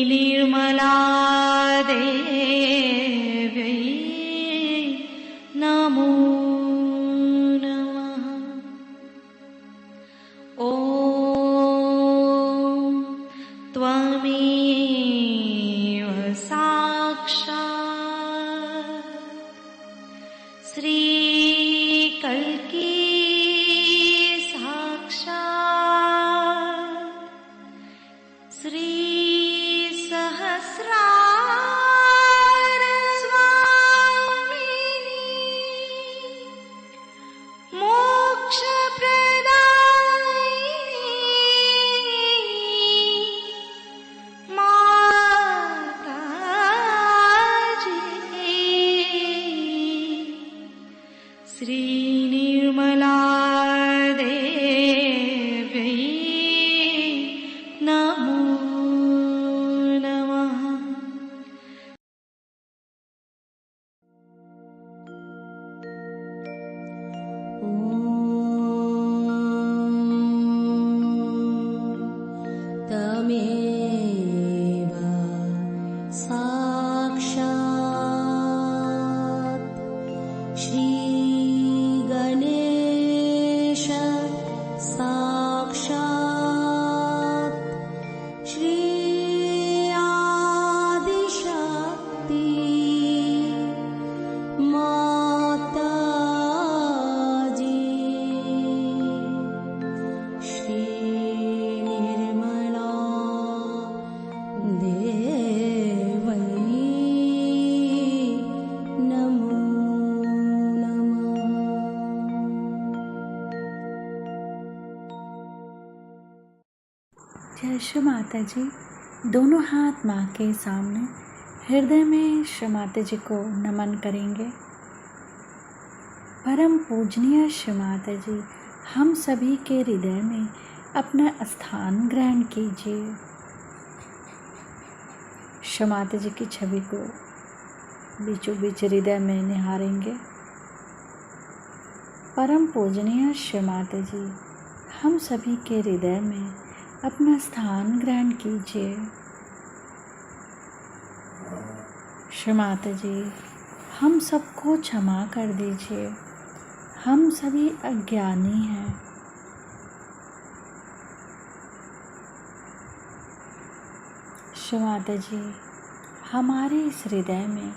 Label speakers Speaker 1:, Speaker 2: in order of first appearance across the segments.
Speaker 1: निर्मला देव्यै नमो नमः। ॐ त्वमेव साक्षात् श्रीकल्की निर्मला देव्यै नमो नमः।
Speaker 2: तमेव साक्षात् श्रीगणेश साक्षात् श्री आदिशक्ति माताजी श्री निर्मला देवै नमो नमः।
Speaker 3: जय श्री माता जी। दोनों हाथ माँ के सामने हृदय में श्री माता जी को नमन करेंगे। परम पूजनीय श्री माता जी, हम सभी के हृदय में अपना स्थान ग्रहण कीजिए। श्री माता जी की छवि को बीचों बीच हृदय में निहारेंगे। परम पूजनीय श्री माता जी, हम सभी के हृदय में अपना स्थान ग्रहण कीजिए। श्री माता जी, हम सबको क्षमा कर दीजिए, हम सभी अज्ञानी हैं। श्री माता जी, हमारे इस हृदय में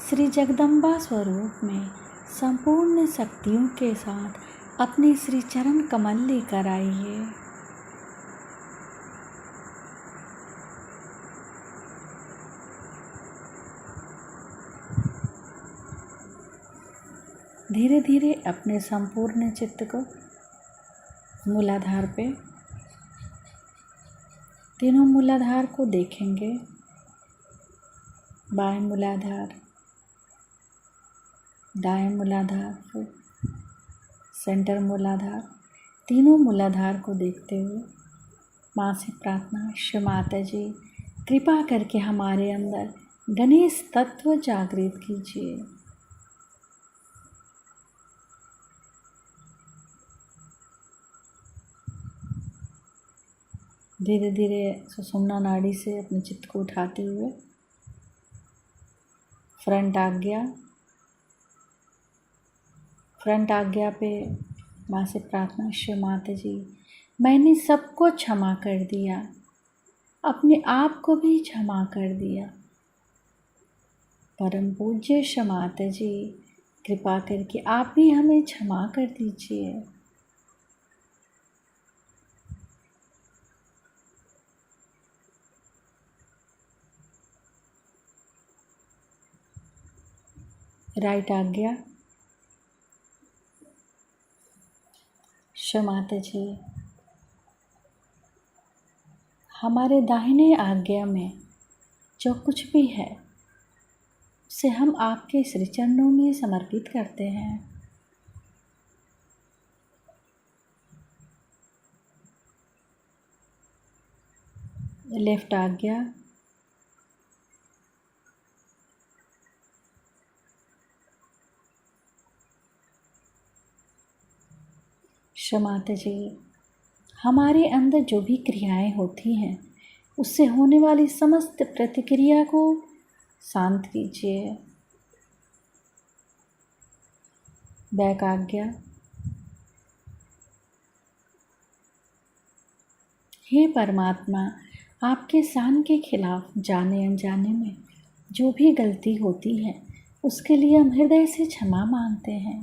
Speaker 3: श्री जगदम्बा स्वरूप में संपूर्ण शक्तियों के साथ अपने श्री चरण कमल लेकर आइए। धीरे धीरे अपने संपूर्ण चित्त को मूलाधार पे, तीनों मूलाधार को देखेंगे। बाएं मूलाधार, दाएं मूलाधार, सेंटर मूलाधार, तीनों मूलाधार को देखते हुए माँ से प्रार्थना, श्री माता जी कृपा करके हमारे अंदर गणेश तत्व जागृत कीजिए। धीरे धीरे सुषुम्ना नाड़ी से अपने चित्त को उठाते हुए फ्रंट आज्ञा पे माँ से प्रार्थना, श्री माता जी मैंने सबको क्षमा कर दिया, अपने आप को भी क्षमा कर दिया। परम पूज्य श्री माता जी कृपा करके आप भी हमें क्षमा कर दीजिए। राइट आज्ञा, श्री माता जी हमारे दाहिने आज्ञा में जो कुछ भी है उसे हम आपके श्री चरणों में समर्पित करते हैं। लेफ्ट आज्ञा, श्री माता जी हमारे अंदर जो भी क्रियाएं होती हैं उससे होने वाली समस्त प्रतिक्रिया को शांत कीजिए। बैक आज्ञा। हे परमात्मा, आपके शान के खिलाफ जाने अनजाने में जो भी गलती होती है उसके लिए हम हृदय से क्षमा मांगते हैं।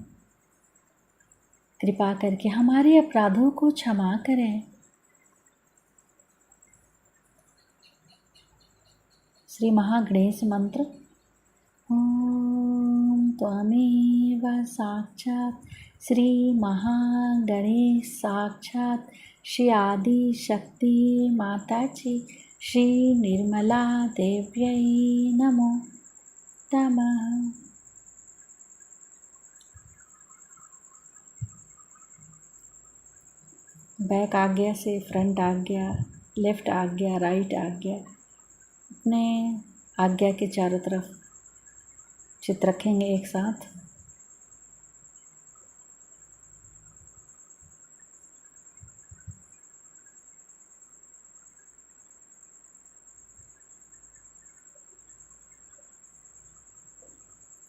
Speaker 3: कृपा करके हमारे अपराधों को क्षमा करें। श्री महागणेश मंत्र। ओम त्वमेव साक्षात् श्री महागणेश साक्षात् श्री आदि शक्ति माताजी श्री निर्मला देव्यै नमो नमः। बैक आज्ञा से फ्रंट आज्ञा, लेफ्ट आज्ञा, राइट आज्ञा, अपने आज्ञा के चारों तरफ चित्र रखेंगे एक साथ।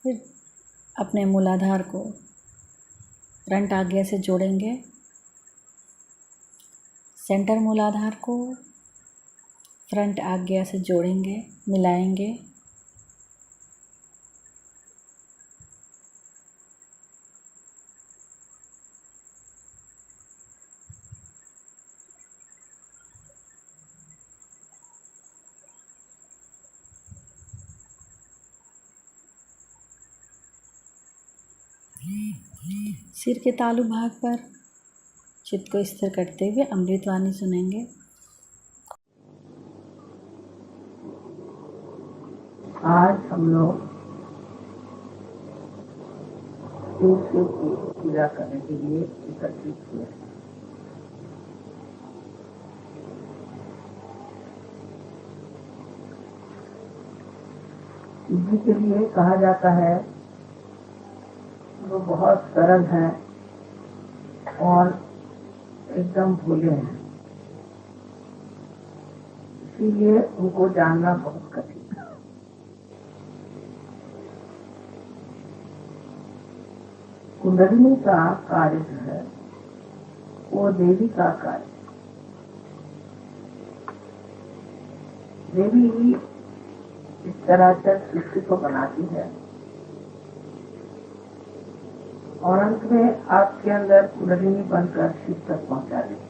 Speaker 3: फिर अपने मूलाधार को फ्रंट आज्ञा से जोड़ेंगे, सेंटर मूलाधार को फ्रंट आज्ञा से जोड़ेंगे, मिलाएंगे। सिर के तालु भाग पर चित्त को स्थिर करते हुए अमृतवाणी सुनेंगे।
Speaker 4: आज हम लोग शिव की पूजा करने के लिए एकत्रित हुए। इसी के लिए कहा जाता है वो बहुत सरल है और एकदम भोले हैं, इसीलिए उनको जानना बहुत कठिन है। कुंडलिनी का कार्य जो है वो देवी का कार्य। देवी ही इस तरह से सृष्टि को बनाती है और अंत में आपके अंदर कुंडलिनी बनकर शिव तक पहुंचा देती है।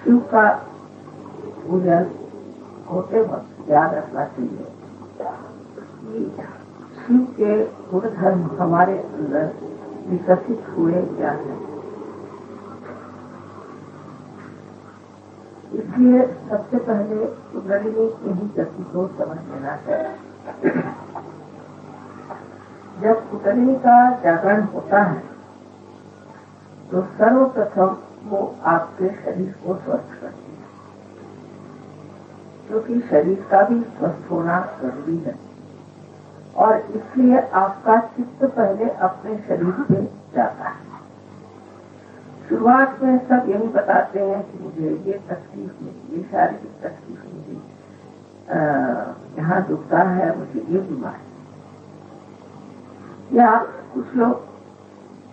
Speaker 4: शिव का पूजन होते वक्त याद रखना चाहिए कि शिव के गुण धर्म हमारे अंदर विकसित हुए क्या है। इसलिए सबसे पहले कुंडलिनी की ही गति को समझ लेना चाहिए। जब कुंडलिनी का जागरण होता है तो सर्वप्रथम वो आपके शरीर को स्वस्थ करती है, क्योंकि शरीर का भी स्वस्थ होना जरूरी है और इसलिए आपका चित्त पहले अपने शरीर पे जाता है। शुरुआत में सब यही बताते हैं कि मुझे ये तकलीफ मिली, ये शारीरिक तकलीफ मिली, यहाँ दुखता है, मुझे ये बीमारी। या कुछ लोग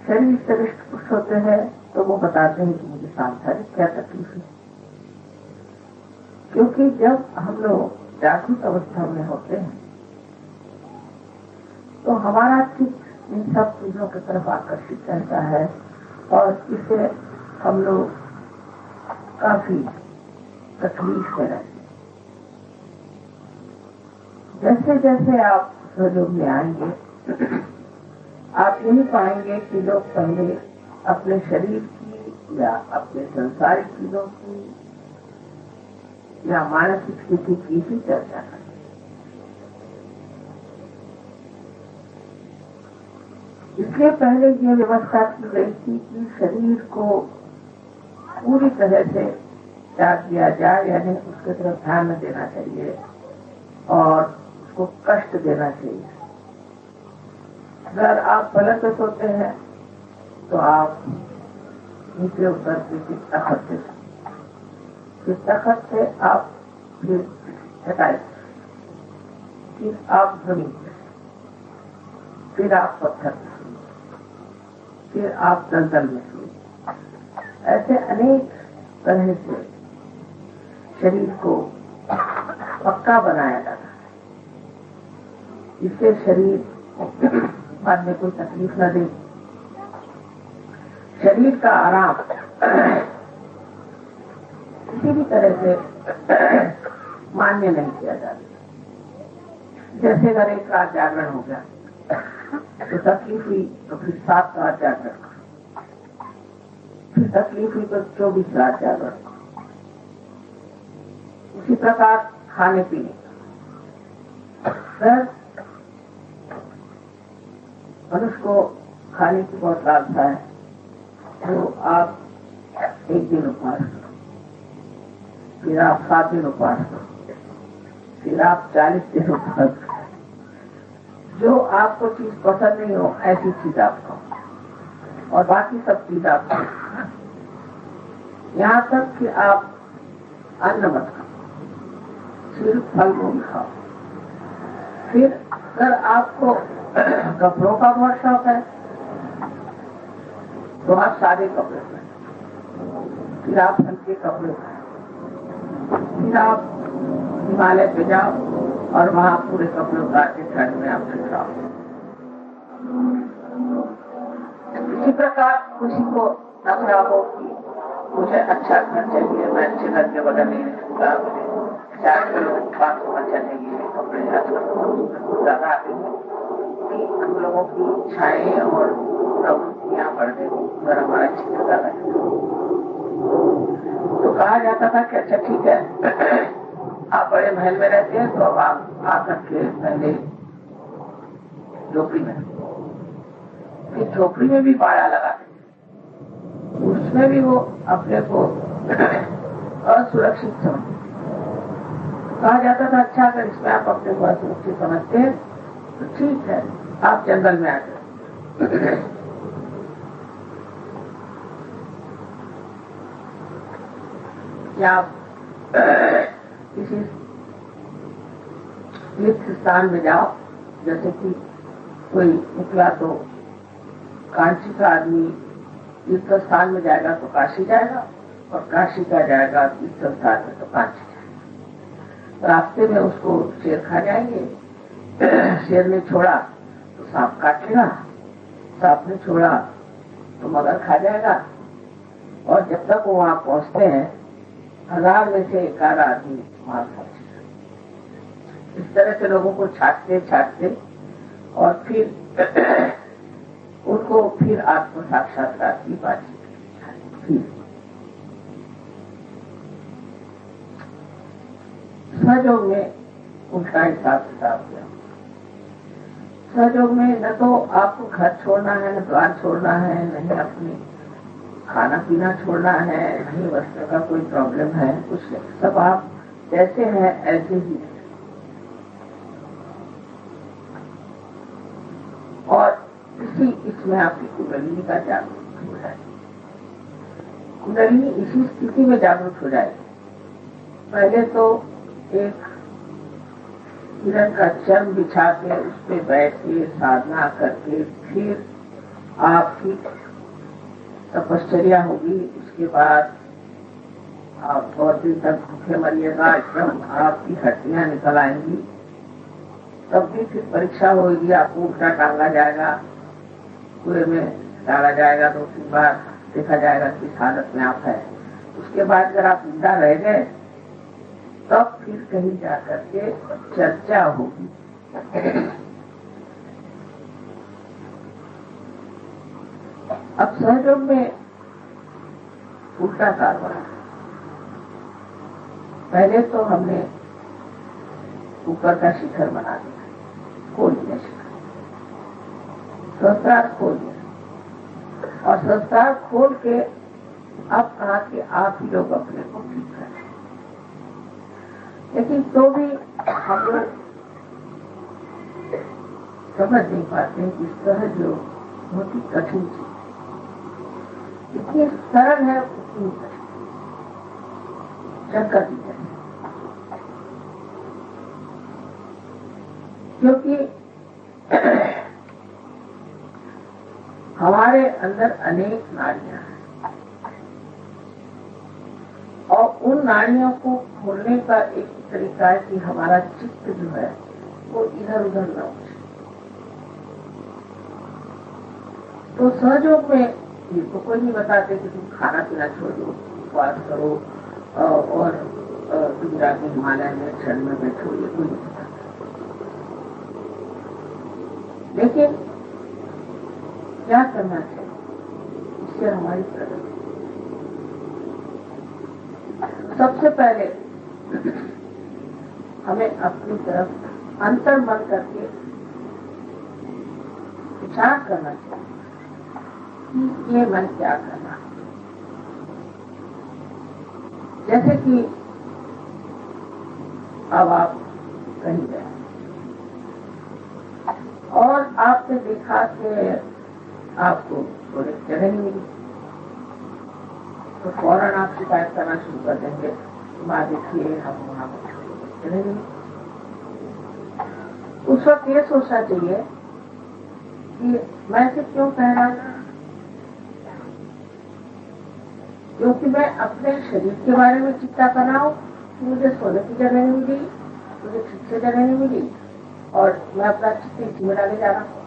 Speaker 4: शरीर से हृष्ट पुष्ट होते हैं तो वो बताते हैं कि मुझे सांसारिक क्या तकलीफ है। क्योंकि जब हम लोग जागृत अवस्था में होते हैं तो हमारा चित्त इन सब चीजों की तरफ आकर्षित रहता है और इससे हम लोग काफी तकलीफ में रहते हैं। जैसे जैसे आप सहयोग में आएंगे आप यही पाएंगे कि लोग पहले अपने शरीर की या अपने संसारिक चीजों की या मानसिक स्थिति की ही चर्चा करें। इसलिए पहले यह व्यवस्था की गई थी कि शरीर को पूरी तरह से त्याग दिया जाए, यानी उसके तरफ ध्यान न देना चाहिए और उसको कष्ट देना चाहिए। अगर आप पलंग पे सोते हैं तो आप नीचे उतर के फिर तखत से, फिर तखत से आप फिर चटाई, फिर आप जमीन पे, फिर आप पत्थर पे, फिर आप दलदल में सोए। ऐसे अनेक तरह से शरीर को पक्का बनाया जाता है, इससे शरीर बाद में कोई तकलीफ न दे। शरीर का आराम किसी भी तरह से मान्य नहीं किया जाता। जैसे अगर एक रात जागरण हो गया तो तकलीफ हुई तो फिर 7 रात जागरण, फिर तकलीफ हुई तो 24 रात जागरण। उसी प्रकार खाने पीने सर मनुष्य को खाने की बहुत लालसा है, तो आप एक दिन उपवास करो, फिर आप 7 दिन उपवास करो, फिर आप 40 दिन उपवास करो। जो आपको चीज पसंद नहीं हो ऐसी चीज आप खाओ और बाकी सब चीज आप खाओ, यहाँ तक कि आप अन्न मत खाओ, सिर्फ फल मूल खाओ। फिर अगर आपको कपड़ों का बहुत शौक है तो आप सादे कपड़े पहने, फिर आप हल्के कपड़े पहने, फिर आप हिमालय पे जाओ और वहाँ पूरे कपड़े उतार के ठंड में आप ठहराओ। इसी प्रकार किसी को लग रहा हो कि मुझे अच्छा घर चाहिए, मैं अच्छे घर के बगल नहीं रह सकता, मुझे 4 किलो बाथरूम अच्छा चाहिए, कपड़े ज्यादा आते हैं कि हम लोगों की इच्छाएं और प्रवृत्तियां बढ़ गई अगर हमारा चित्र ज्यादा है। तो कहा जाता था कि अच्छा ठीक है, आप बड़े महल में रहते हैं तो अब आप आकर के पहले झोपड़ी में, फिर झोपड़ी में भी पाया लगाते, उसमें भी वो अपने को असुरक्षित समझते। कहा जाता था अच्छा अगर इसमें आप अपने को असुरक्षित समझते हैं तो ठीक है, आप जंगल में आ जाए। या आप किसी तीर्थ स्थान में जाओ, जैसे कि कोई निकला तो काशी का आदमी तीर्थ स्थान में जाएगा तो काशी जाएगा, और काशी का जाएगा तीर्थ स्थान में तो काशी जाएगा। रास्ते में उसको शेर खा जाएंगे, शेर ने छोड़ा तो सांप काटेगा, सांप ने छोड़ा तो मगर खा जाएगा, और जब तक वो वहां पहुंचते हैं 1000 में से 1 आदमी मार खाएगा। इस तरह से लोगों को छाटते छाटते और फिर उनको फिर आत्म साक्षात्कार की बातचीत। सहयोग में उल्टा हिसाब किताब किया। सहयोग में न तो आपको घर छोड़ना है, न द्वार छोड़ना है, नहीं अपनी खाना पीना छोड़ना है, नहीं वस्त्र का कोई प्रॉब्लम है, कुछ नहीं, सब आप जैसे हैं ऐसे ही। और इसमें आपकी कुंडलिनी का जागरूक हो जाए। कुंडलिनी इसी स्थिति में जागरूक हो जाएगी। पहले तो एक हिरण का चर्म बिछा के उस पे बैठ के साधना करके फिर आपकी तपश्चर्या होगी। उसके बाद आप बहुत दिन तक भूखे मरिएगा, एकदम आपकी हड्डियां निकल आएंगी, तब भी फिर परीक्षा होगी, आपको उल्टा टांगा जाएगा, कुएं में डाला जाएगा, 2-3 बार देखा जाएगा किस हालत में आप है। उसके बाद अगर आप जिंदा रह गए तब फिर कहीं जाकर के चर्चा होगी। अब सहयोग में उल्टा कारवाई। पहले तो हमने ऊपर का शिखर बना दिया, खोल दिया शिखर, संस्कार खोल दिया, और संस्कार खोल के अब कहा कि आप ही लोग अपने को ठीक करें। लेकिन तो भी हम लोग समझ नहीं पाते कि सहज योग बहुत ही कठिन चीज, इतनी सरल है उतनी कठिन। शंकर जी कहते हैं, क्योंकि हमारे अंदर अनेक नाड़ियां हैं और उन नाड़ियों को खोलने का एक तरीका है कि हमारा चित्त जो है वो इधर उधर न उठे। तो सहयोग में ये तो कोई नहीं बताते कि तुम खाना पीना छोड़ दो, उपवास करो और गुजरात में हिमालय में क्षण में बैठो, ये कोई नहीं बताता। लेकिन क्या करना चाहिए इससे हमारी प्रगति? सबसे पहले हमें अपनी तरफ अंतर मन करके विचार करना चाहिए कि ये मन क्या करना। जैसे कि अब आप कहीं गए और आपने देखा कि आपको थोड़ी जगह नहीं मिली, तो फौरन आप शिकायत करना शुरू कर देंगे, माँ देखिए हम वहां पर जगह नहीं। उस वक्त ये सोचना चाहिए कि मैं इसे क्यों कह रहा था, क्योंकि मैं अपने शरीर के बारे में चिंता कर रहा हूँ कि मुझे सोने की जगह नहीं मिली, मुझे ठीक से जगह नहीं मिली और मैं अपना चित्त इसी में डाले जा रहा हूँ।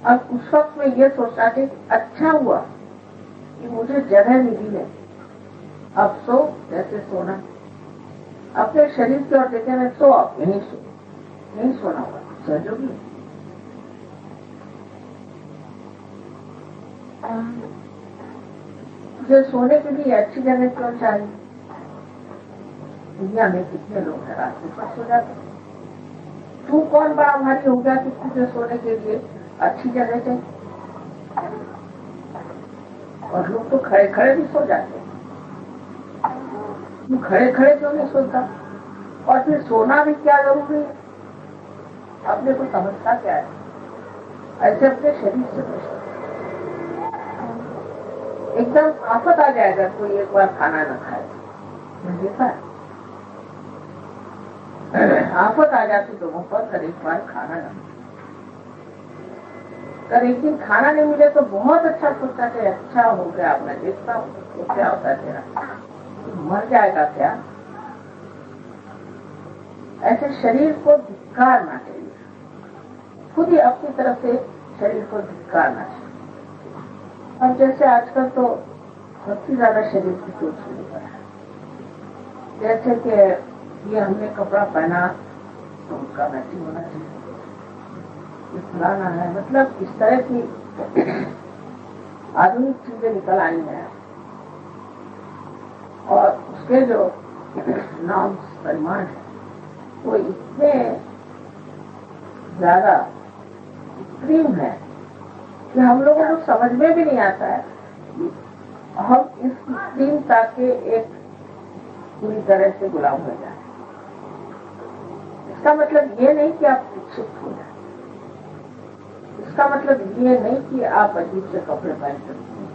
Speaker 4: अब उस वक्त में ये सोचना चाहिए अच्छा हुआ कि मुझे जगह मिली नहीं, अब सो जैसे सोना, अपने शरीर की ओर देखे मैं सो, अब यहीं सो, नहीं सोना हुआ सहयोगी। मुझे सोने के लिए अच्छी जगह क्यों चाहिए? दुनिया में कितने लोग हैं रास्ते पर सो जाते हैं। तू कौन बड़ा भारी हो गया कि तुझे सोने के लिए अच्छी जगह चाहिए? और लोग तो खड़े खड़े भी सो जाते हैं, तू खड़े खड़े क्यों नहीं सोता? और फिर सोना भी क्या जरूरी है? अपने को समझता क्या है? ऐसे अपने शरीर से बचो। एकदम आफत आ जाएगा कोई एक बार खाना न खाए, देखा है आफत आ जाती लोगों पर, कर एक बार खाना न कर, एक दिन खाना नहीं मिले तो बहुत अच्छा सोचता है, अच्छा हो गया, अब मैं देखता हूँ तो क्या होता है तेरा, मर जाएगा क्या? ऐसे शरीर को धिक्कारना चाहिए, खुद ही अपनी तरफ से शरीर को धिक्कारना चाहिए। अब जैसे आजकल तो सबसे ज्यादा शरीर की सोच शुरू कर है, जैसे कि ये हमने कपड़ा पहना तो उसका मैचिंग होना चाहिए, फलाना है, मतलब इस तरह की आधुनिक चीजें निकल आई हैं और उसके जो नॉर्म्स परिमाण है वो इतने ज्यादा एक्सट्रीम है कि हम लोगों को समझ में भी नहीं आता है कि हम इस एक्सट्रीमता के एक पूरी तरह से गुलाम हो जाए। इसका मतलब ये नहीं कि आप शिक्षित हो जाए, इसका मतलब ये नहीं कि आप अजीब से कपड़े पहन सकते हैं,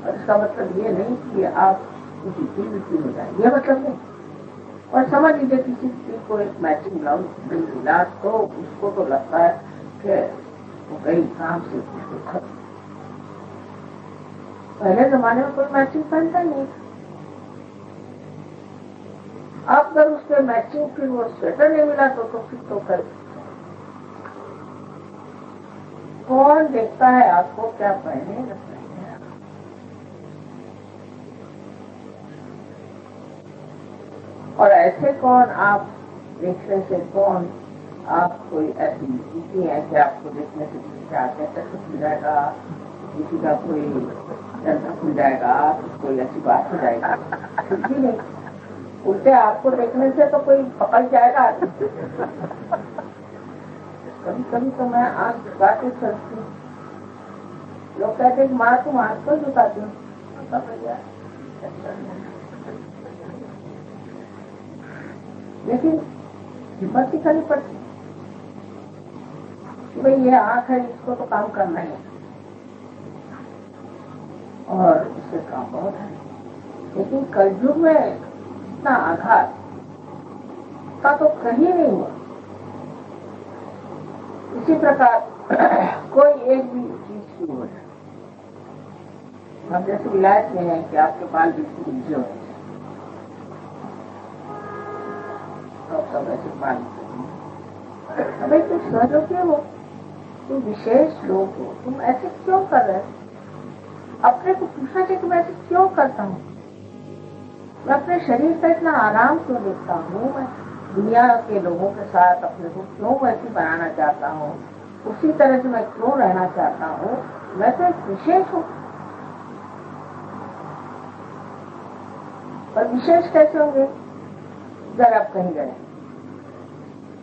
Speaker 4: और इसका मतलब ये नहीं कि आप उसी हो जाए, ये मतलब नहीं। और समझ लीजिए किसी चीज को एक मैचिंग ब्लाउज मिला तो उसको तो लगता है कि वो कई काम से उसको खत्म। पहले जमाने में कोई मैचिंग पहनता ही नहीं, अब अगर उसके मैचिंग फिर वो स्वेटर नहीं मिला तो फिर तो कर कौन देखता है आपको क्या पहने न पहने। और ऐसे कौन आप देखने से कौन आप कोई ऐसी नीति है कि आपको देखने से किसी का कैसे खुल जाएगा, किसी का कोई जन्म खुल जाएगा, कोई ऐसी बात हो जाएगा, कुछ भी नहीं। उल्टे आपको देखने से तो कोई पकड़ जाएगा। कभी कभी तो मैं आँख झुका के चलती लोग कहते हैं माँ तुम हाथ क्यों झुकाती हो? लेकिन हिम्मत ही करनी पड़ती कि भाई ये आँख है, इसको तो काम करना है और इससे काम बहुत है। लेकिन कलयुग में इतना आघात का तो कहीं नहीं हुआ। इसी प्रकार कोई एक भी चीज की हो जाए, हम जैसे विलायत में है कि आपके बाल बिल्कुल उलझे होते हैं, तो सब ऐसे बाल भाई तुम सहजो क्यों हो, तुम विशेष लोग हो, तुम ऐसे क्यों कर रहे हो? अपने को पूछना चाहिए कि मैं ऐसे क्यों करता हूँ, मैं अपने शरीर का इतना आराम क्यों देखता हूँ, मैं दुनिया के लोगों के साथ अपने को क्यों वैसे बनाना चाहता हूँ, उसी तरह से मैं क्यों रहना चाहता हूँ, मैं तो एक विशेष हूँ। और विशेष कैसे होंगे? अगर आप कहीं गए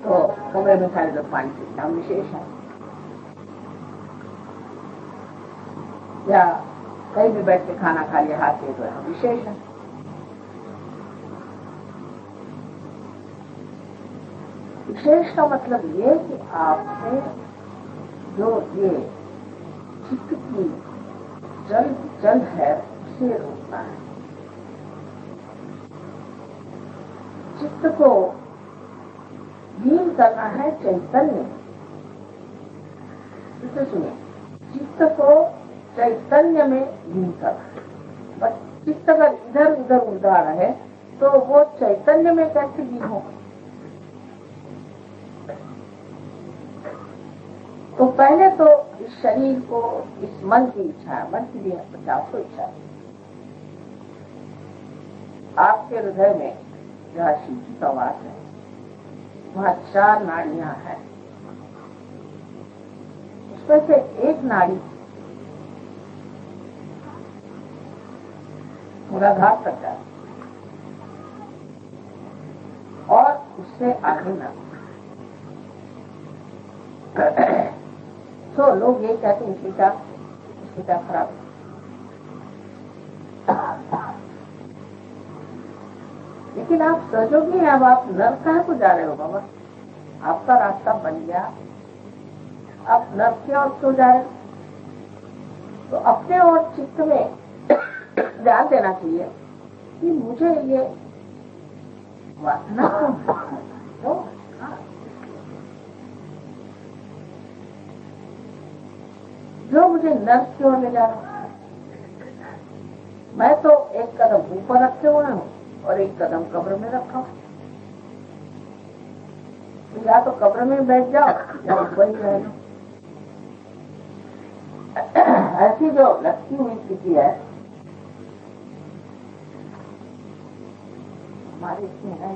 Speaker 4: तो कमरे में सारे लोग पानी पीते, हम विशेष हैं। या कहीं भी बैठ के खाना खा लिया हाथ से, तो हम विशेष हैं। विशेष का मतलब ये कि आपने जो ये चित्त की जल है उसे रोकना है। चित्त को लीन करना है चैतन्य। इसे सुनिए, चित्त को चैतन्य में लीन करना है। बस चित्त अगर इधर उधर उड़ा रहे तो वो चैतन्य में कैसे लीन होगा? तो पहले तो इस शरीर को, इस मन की इच्छा है, मन की भी 50 इच्छा है। आपके हृदय में जहाँ शिव जी का वास है वहाँ 4 नाड़ियां हैं। उसमें से एक नाड़ी मूलाधार तक जाती और उससे आगे न। तो लोग ये कहते हैं इसके क्या खराब है। लेकिन आप सहयोगी हैं, अब आप नर्क कहाँ को जा रहे हो बाबा? आपका रास्ता बन गया, आप नर्क की ओर क्यों जा रहे हो? तो अपने और चित्त में ध्यान देना चाहिए कि मुझे ये वासना क्यों, जो मुझे नर्क की ओर ले जा रहा है। मैं तो एक कदम ऊपर रखे हुए हूँ और एक कदम कब्र में रखा हूँ। तो या तो कब्र में बैठ जाओ या ऊपर ही रह लो। ऐसी जो लटकी हुई स्थिति है हमारे इसमें है,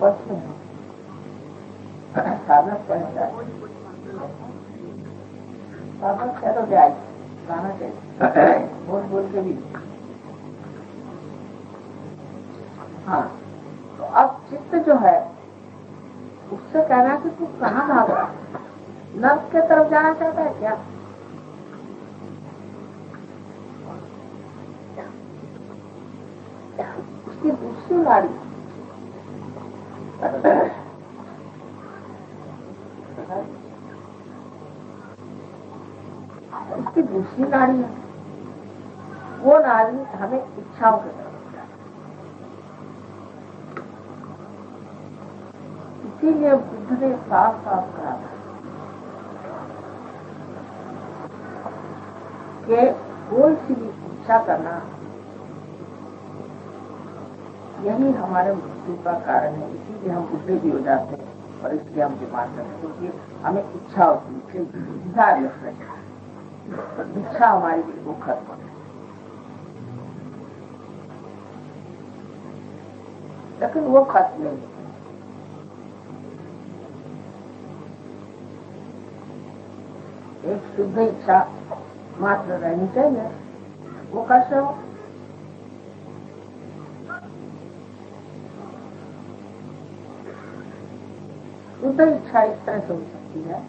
Speaker 4: पर्स में साधक पहन जाए, साधक कह दो जाए, गाना चाहिए बोल बोल के भी। हाँ, तो अब चित्त जो है उससे कहना कि तू कहाँ भाग रहा है? नर्क के तरफ जाना चाहता है क्या? उसकी दूसरी नाड़ी उसकी दूसरी नाड़ी है, वो नाड़ी हमें इच्छाओं की तरफ जाती है। इसीलिए बुद्ध ने साफ साफ कहा था कि कोई सी भी इच्छा करना यही हमारे मृत्यु का कारण है। इसीलिए हम बुढ़े भी हो जाते हैं और इसलिए हम बीमार करते हैं, क्योंकि हमें इच्छा होती है, इच्छा हमारी बिल्कुल खत्म है। लेकिन वो खत्म नहीं, एक शुद्ध इच्छा मात्र रहनी चाहिए। वो कैसे हो? शुद्ध इच्छा इस तरह से हो सकती है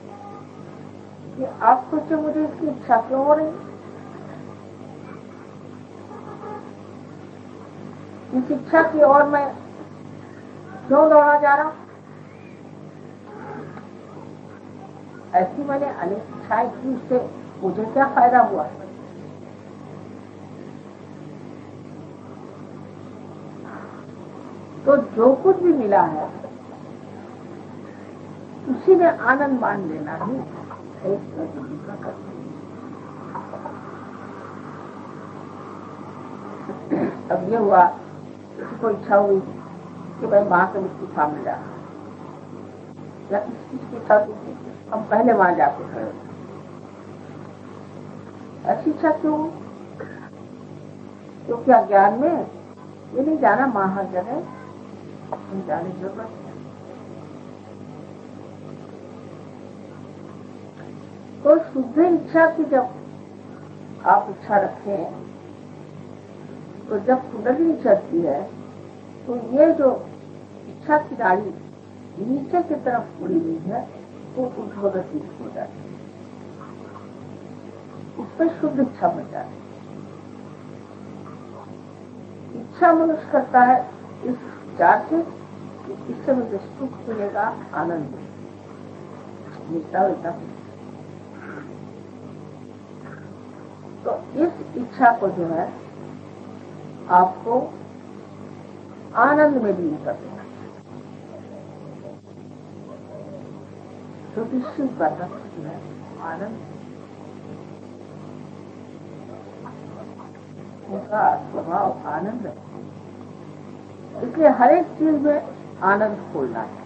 Speaker 4: कि आप सोचे मुझे इसकी इच्छा क्यों हो रही, इस इच्छा की ओर मैं क्यों दौड़ा जा रहा हूं। ऐसी मैंने अनेक इच्छाएं की, उससे मुझे क्या फायदा हुआ। तो जो कुछ भी मिला है उसी में आनंद मान लेना ही एक बुद्धि का कर्म है। अब ये हुआ, किसी को इच्छा हुई कि भाई माँ से मुझको सामने जा, या किसी चीज की इच्छा हुई हम पहले वहां जाके खड़े। ऐसी इच्छा क्यों? क्योंकि अज्ञान में ये नहीं जाना माँ हर जगह जाने की जरूरत है। तो शुद्ध इच्छा की जब आप इच्छा रखें, तो जब कुंडली चलती है तो ये जो इच्छा की गाड़ी नीचे की तरफ मुड़ी हुई है वो ऊर्ध्वगति हो जाती है, उसमें शुद्ध इच्छा बन जाती है। इच्छा मनुष्य करता है इस विचार से इससे मुझे सुख मिलेगा, आनंद मिलता मिलता। तो इस इच्छा को जो है आपको आनंद में लीन कर देना, क्योंकि शिव का तत्व है आनंद, उसका स्वभाव आनंद है। इसलिए हर एक चीज में आनंद खोलना है,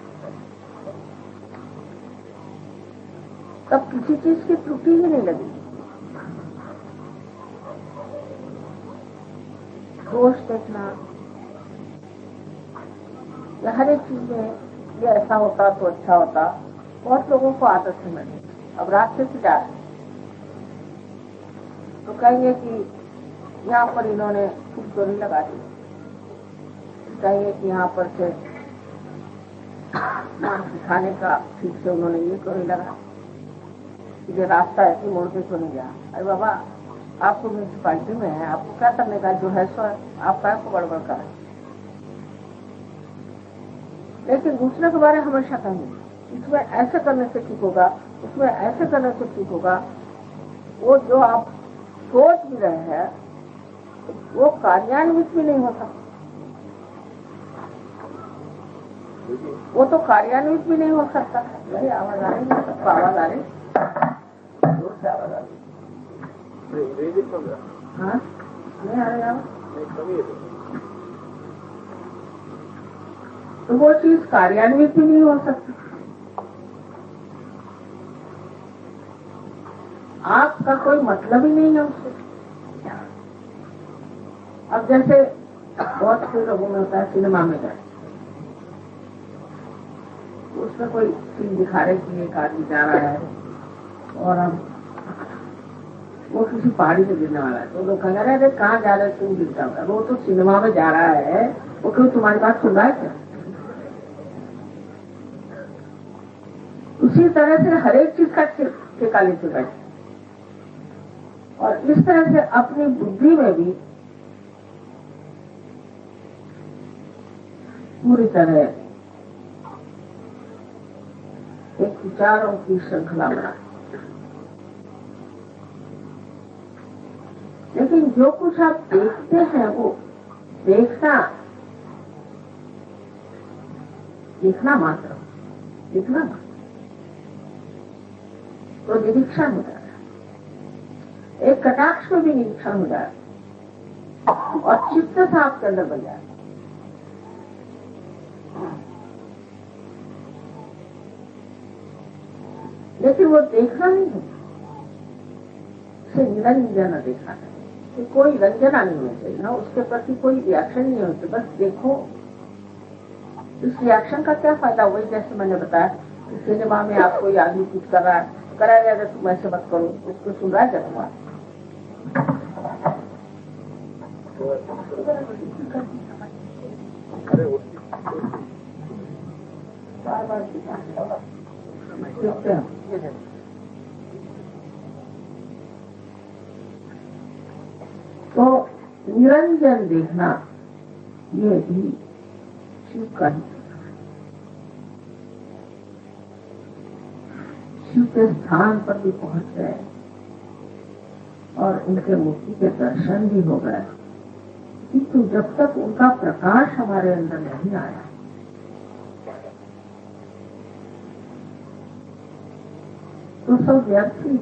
Speaker 4: तब किसी चीज की त्रुटि ही नहीं लगेगी। दोष देखना या हर एक चीज में ये ऐसा होता तो अच्छा होता, बहुत लोगों को आदत है। मैंने अब रास्ते से जा रहे तो कहेंगे कि यहाँ पर इन्होंने खूब चोरी लगा दी, कहेंगे कि यहाँ पर से खाने का ठीक से उन्होंने ये चोरी लगा, ये रास्ता ऐसे मोड़ के तो नहीं गया। अरे बाबा, आपको म्यूनसिपालिटी में है, आपको क्या करने का, जो है सो आप क्या को गड़बड़ करें। लेकिन दूसरे के बारे में हमेशा कहेंगे इसमें ऐसे करने से ठीक होगा, उसमें ऐसे करने से ठीक होगा। वो जो आप सोच भी रहे हैं वो कार्यान्वित भी नहीं होता, वो तो कार्यान्वित भी नहीं हो सकता। यही आवाज आ रही है, सबको आवाज आ रही, जोर से आवाज आ रही। हाँ नहीं आ रही आवाज, तो वो चीज कार्यान्वित भी नहीं हो सकती। आपका कोई मतलब ही नहीं है उससे। अब जैसे बहुत से लोगों में होता है सिनेमा में गए, उसमें कोई सीन दिखा रहे कि एक आदमी जा रहा है और हम वो किसी पहाड़ी से गिरने वाला है, तो लोग कह रहे हैं कहाँ जा रहे हैं, क्यों गिरता होगा, वो तो सिनेमा में जा रहा है, वो क्यों तुम्हारी बात सुन रहा है क्या। उसी तरह से हर एक चीज का ठेका लेते बैठे, और इस तरह से अपनी बुद्धि में भी पूरी तरह एक विचारों की श्रृंखला बना। लेकिन जो कुछ आप देखते हैं वो देखना मात्र, दिखना तो निरीक्षण हो जाता है, एक कटाक्ष में भी निरीक्षण हो जाता है और चित्त से आपके अंदर बन जाता है। लेकिन वो देखना नहीं है, उसे निरंजन देखना है, कि कोई रंजना नहीं होना चाहिए ना, उसके प्रति कोई रिएक्शन नहीं होती, बस देखो। इस रिएक्शन का क्या फायदा? वही जैसे मैंने बताया कि सिनेमा में आपको कोई आदमी कुछ कर रहा है, करा जाएगा, तुम ऐसे मत करो, उसको सुन रहा है क्या तुम्हारा? बार तो निरंजन देखना ये भी शिव का ही, शिव के स्थान पर भी पहुंच गए और उनके मूर्ति के दर्शन भी हो गए, किंतु जब तक उनका प्रकाश हमारे अंदर नहीं आया तो सब व्यर्थ ही।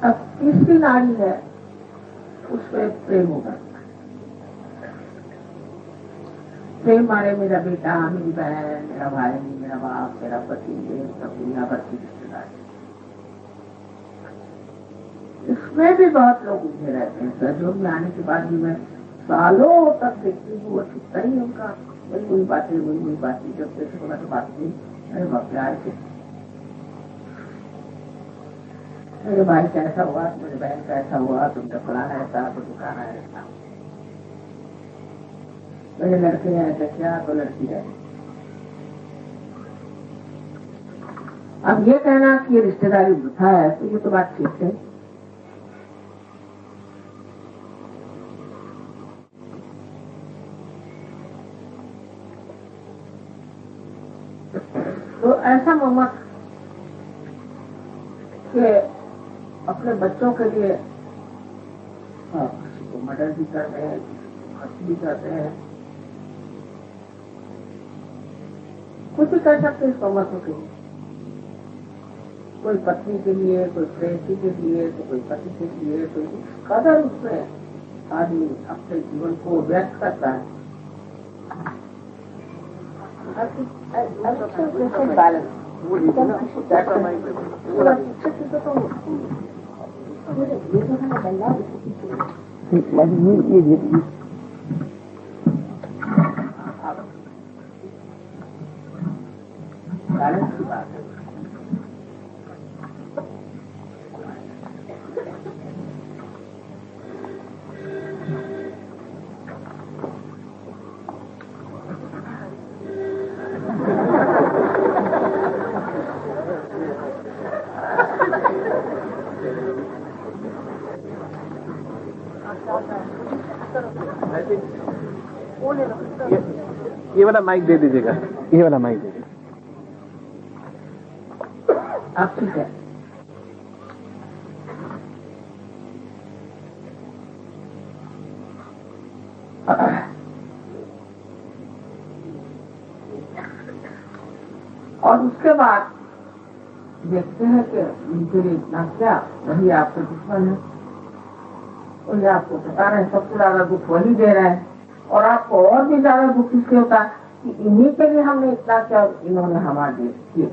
Speaker 4: अब तीसरी नाड़ी है, उसमें प्रेम होगा। प्रेम मारे मेरा बेटा, मेरी बहन, मेरा भाई, मेरा बाप, मेरा पति, ये सब दुनिया भर की रिश्तेदारी, इसमें भी बहुत लोग उलझे रहते हैं। सहयोग में आने के बाद भी मैं सालों तक देखती हूँ, वो छुपता ही उनका वही बातें, वही बातें। जब देखो बोला तो बात नहीं, अरे बाप प्यार के मेरे भाई का ऐसा हुआ, मेरे बहन का ऐसा हुआ, तुमने फलाना ऐसा, तो दुकाना ऐसा, मेरे लड़के हैं ऐसा, क्या तो लड़की है। अब ये कहना कि ये रिश्तेदारी वृथा है, तो ये तो बात ठीक है। तो ऐसा ममक के अपने बच्चों के लिए किसी को मर्डर भी कर रहे हैं, किसी को खर्च भी कर रहे हैं, कुछ भी कर सकते इस ममकों के लिए। कोई पत्नी के लिए, कोई प्रेसी के लिए, तो कोई पति के लिए, तो इस कदर उसमें आदमी अपने जीवन को व्यक्त करता है। बैलेंस की बात है।
Speaker 5: ये वाला माइक दे दीजिएगा, ये वाला माइक दे दीजिए।
Speaker 4: आप ठीक है। और उसके बाद देखते हैं कि उनके लिए इतना क्या, वही आपके दुश्मन है, वही आपको बता रहे हैं सबसे ज्यादा दुख वही दे रहे हैं, और आपको और भी ज्यादा दुख इसलिए होता है कि इन्हीं के लिए हमने इतना किया, इन्होंने हमारे लिए किया।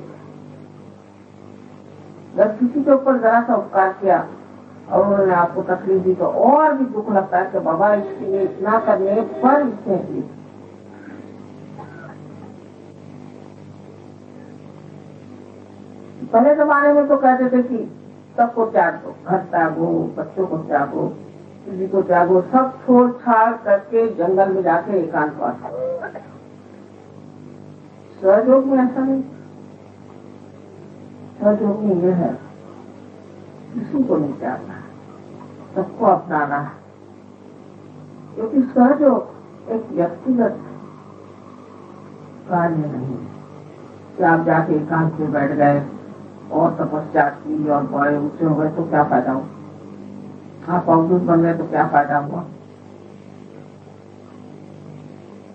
Speaker 4: जब किसी के ऊपर जरा सा उपकार किया और उन्होंने आपको तकलीफ दी तो और भी दुख लगता है कि बाबा इसके लिए इतना करने पर इसने। पहले जमाने में तो कहते थे कि सबको त्याग दो, घर त्यागो, बच्चों को त्यागो, किसी को त्यागो, सब छोड़ छाड़ करके जंगल में जाके एकांतवास। सहयोग में ऐसा नहीं। सहयोग में यह है किसी को नहीं त्यागना है, सबको अपनाना है, क्योंकि सहयोग एक व्यक्तिगत कार्य नहीं है कि आप जाके एकांत में बैठ गए और तपस्या की और बड़े ऊंचे हो गए तो क्या फायदा हुआ, आप अवधूत बन गए तो क्या फायदा हुआ।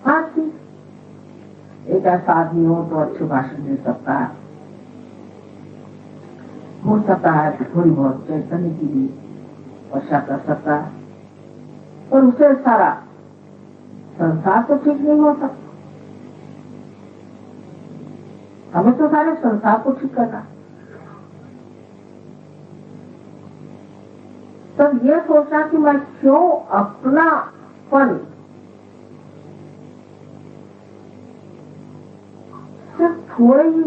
Speaker 4: हाँ ठीक, एक ऐसा आदमी हो तो अच्छे भाषण दे सकता है, हो सकता है कि थोड़ी बहुत चैतन्य की भी वर्षा कर सकता है, पर उसे सारा संसार तो ठीक नहीं हो सकता। हमें तो सारे संसार को ठीक करना। तब ये सोचना कि मैं क्यों अपना फल सिर्फ थोड़े ही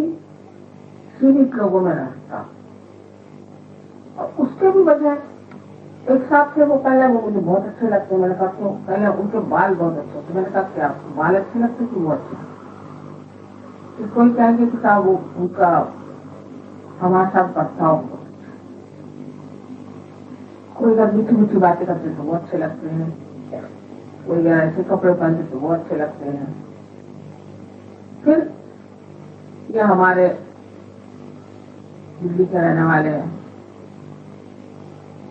Speaker 4: सीमित लोगों में रखता, और उसके भी बजाय एक साथ थे वो, पहले वो मुझे बहुत अच्छे लगते। मैंने कहा क्यों? पहले उनके बाल बहुत अच्छे थे। मैंने कहा क्या बाल अच्छे लगते कि वो अच्छे? तो कोई कहेंगे कि साहब वो उनका हमारे साथ बर्ताव, कोई अगर मीठी मीठी बातें करते तो वो अच्छे लगते हैं, कोई अगर ऐसे कपड़े पहनते तो वो अच्छे लगते हैं। फिर ये हमारे दिल्ली के रहने वाले हैं,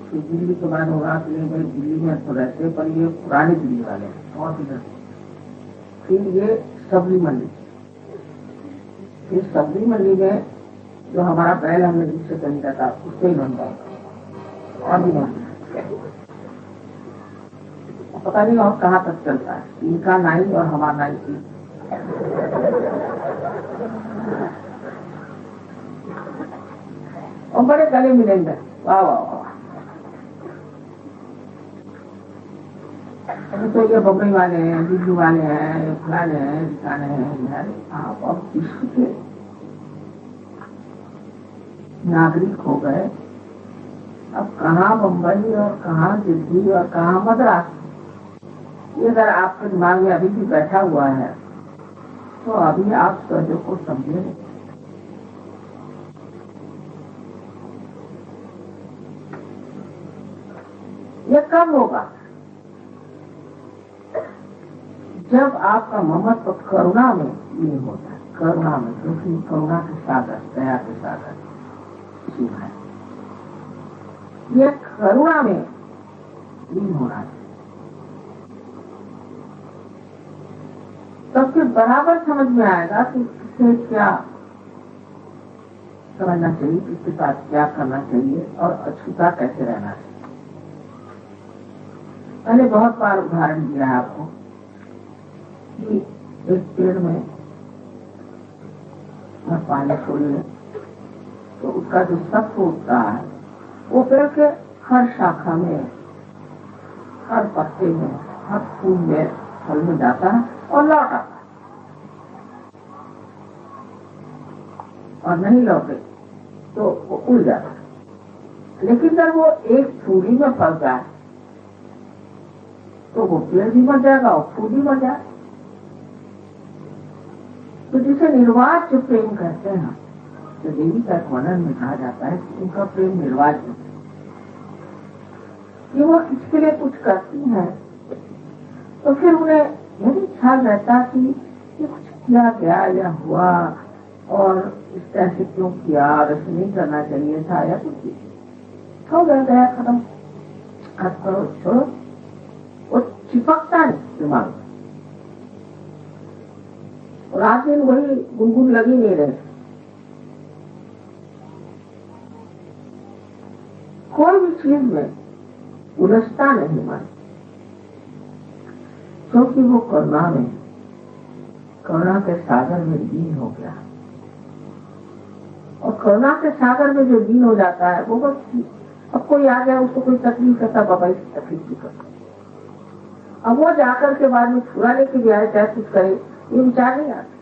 Speaker 4: फिर दिल्ली के बाद होगा कि नहीं भाई दिल्ली में तो रहते, पर ये पुरानी दिल्ली वाले हैं और इधर। फिर ये सबली मंडी, फिर सबली मंडी में जो हमारा बैल हमने जिससे खरीदा था उससे ही बनता और भी नहीं, पता नहीं और कहाँ तक चलता है। इनका नाई और हमारा नाई की और बड़े गले मिलेंगे। वाह वाह वाह। अभी तो ये बम्बई वाले हैं, दिल्ली वाले हैं, फलाने हैं, ठिकाने हैं। आप अब विश्व के नागरिक हो गए, अब कहाँ बम्बई और कहाँ दिल्ली और कहाँ मद्रास, ये अगर आपके दिमाग में अभी भी बैठा हुआ है तो अभी आप स्वयं को समझे। ये कब होगा? जब आपका ममत्व करुणा में ये होता है, करुणा में, क्योंकि करुणा के सागर, दया के सागर शिव है। ये करुणा में लीन होना है, तब फिर बराबर समझ में आएगा कि किसे क्या समझना चाहिए, किसके साथ क्या करना चाहिए और अछूता कैसे रहना चाहिए। मैंने बहुत बार उदाहरण दिया है आपको कि एक पेड़ में पानी छोड़िए तो उसका जो सत्व उठता है वो पेड़ के हर शाखा में, हर पत्ते में, हर फूल में, फल में जाता है और लौट आता है। और नहीं लौटे तो वो उड़ जाता है। लेकिन जब वो एक फूली में फल जाए तो वो पेड़ भी मर जाएगा और फूल भी मर जाएगा। तो जिसे निर्वाच प्रेम कहते हैं, तो देवी का एक वर्णन में कहा जाता है कि उनका प्रेम निर्वाच है, कि वो इसके लिए कुछ करती है तो फिर उन्हें यही ख्याल रहता कि ये कुछ किया गया या हुआ और इस तरह से क्यों किया और ऐसे नहीं करना चाहिए था या कुछ हो गया खत्म, आज करो छोड़ो। वो चिपकता नहीं दिमाग, रात दिन वही गुनगुन लगी नहीं रहे। कोई भी चीज में उलझता नहीं मन, क्योंकि वो करुणा में, करुणा के सागर में लीन हो गया। और करुणा के सागर में जो लीन हो जाता है वो बस, अब कोई आ गया उसको कोई तकलीफ करता, बाबा इसकी तकलीफ भी करता, अब वो जाकर के बाद में छुड़ाने के लिए आए, चाहे कुछ करे, ये विचार नहीं आता।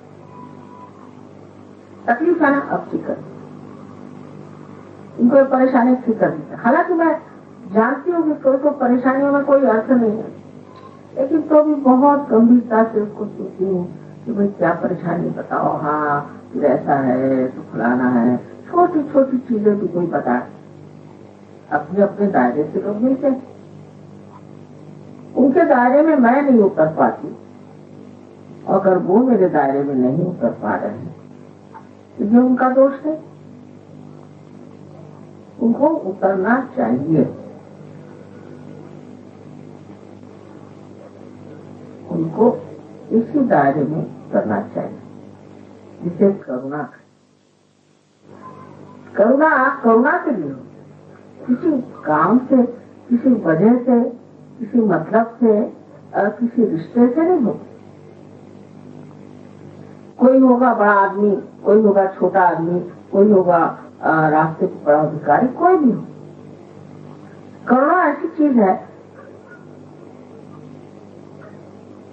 Speaker 4: तकलीफ है ना, अब ठीक कर, इनको परेशानी ठीक कर देता। हालांकि मैं जानती हूँ कि कोई को परेशानियों में कोई अर्थ नहीं है, लेकिन तो भी बहुत गंभीरता से उसको सोचती हूँ कि भाई क्या परेशानी बताओ, हाँ फिर ऐसा है तो फलाना है। छोटी छोटी चीजें भी कोई बताए, अपने अपने दायरे से लोग मिलते हैं, उनके दायरे में मैं नहीं उतर पाती, अगर वो मेरे दायरे में नहीं उतर पा रहे हैं तो ये उनका दोष है। उनको उतरना चाहिए, उनको इसी दायरे में उतरना चाहिए जिसे करुणा, करुणा करुणा के लिए हो, किसी काम से, किसी वजह से, किसी मतलब से, किसी रिश्ते से नहीं हो। कोई होगा बड़ा आदमी, कोई होगा छोटा आदमी, कोई होगा रास्ते पर बड़ा अधिकारी, कोई भी हो। करुणा ऐसी चीज है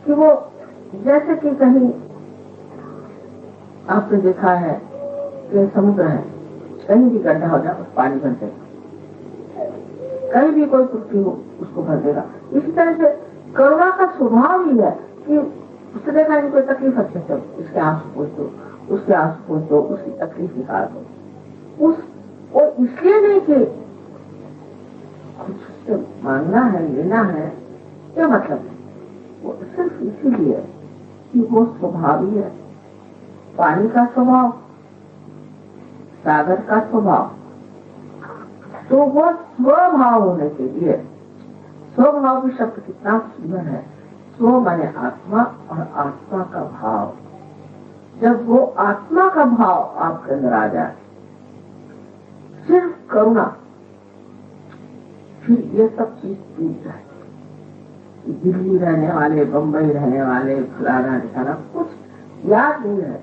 Speaker 4: कि वो जैसे कि कहीं आपने देखा है कि समुद्र है, कहीं भी गड्ढा हो जाए पानी भर जाए, कहीं भी कोई त्रुटि हो उसको भर देगा। इसी तरह से करुणा का स्वभाव ही है कि उसने देखा इनको तकलीफ, अच्छा चल इसके आंसू पोंछ दो, उसके आंसू पोंछ दो, उसकी तकलीफ निकाल दो। वो इसलिए नहीं कि कुछ उससे मांगना है, लेना है, क्या मतलब है, वो सिर्फ इसीलिए कि वो स्वभाव ही है। पानी का स्वभाव, सागर का स्वभाव, तो वो स्वभाव होने के लिए, स्वभाव भी शब्द कितना सुंदर है। स्व माने आत्मा और आत्मा का भाव। जब वो आत्मा का भाव आपके अंदर आ जाए, सिर्फ करुणा, फिर ये सब चीज टूट जाए। दिल्ली रहने वाले, बम्बई रहने वाले, फलाना ठिकाना कुछ याद नहीं है,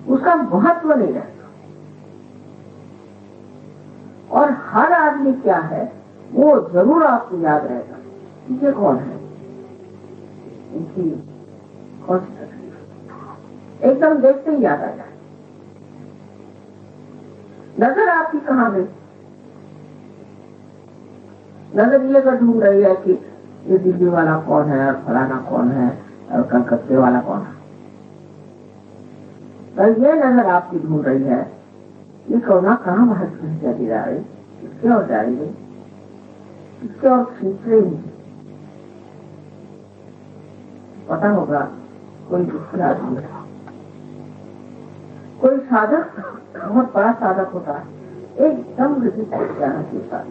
Speaker 4: उसका महत्व नहीं रहता। और हर आदमी क्या है वो जरूर आपको याद रहेगा, ये कौन है, इनकी कौन सी तकलीफ, एकदम देखते ही याद आ जाए। नजर आपकी कहाँ गई? नजर ये कर ढूंढ रही है कि ये दिल्ली वाला कौन है और फलाना कौन है और कलकत्ते वाला कौन है। पर ये नजर आपकी ढूंढ रही है ये करुणा कहाँ बाहर चली जा रही, किसके और जा रही है, किसके और खींच रही है। पता होगा कोई दूसरा आदमी, कोई साधक, बहुत बड़ा साधक होता है, एकदम जाना के साथ,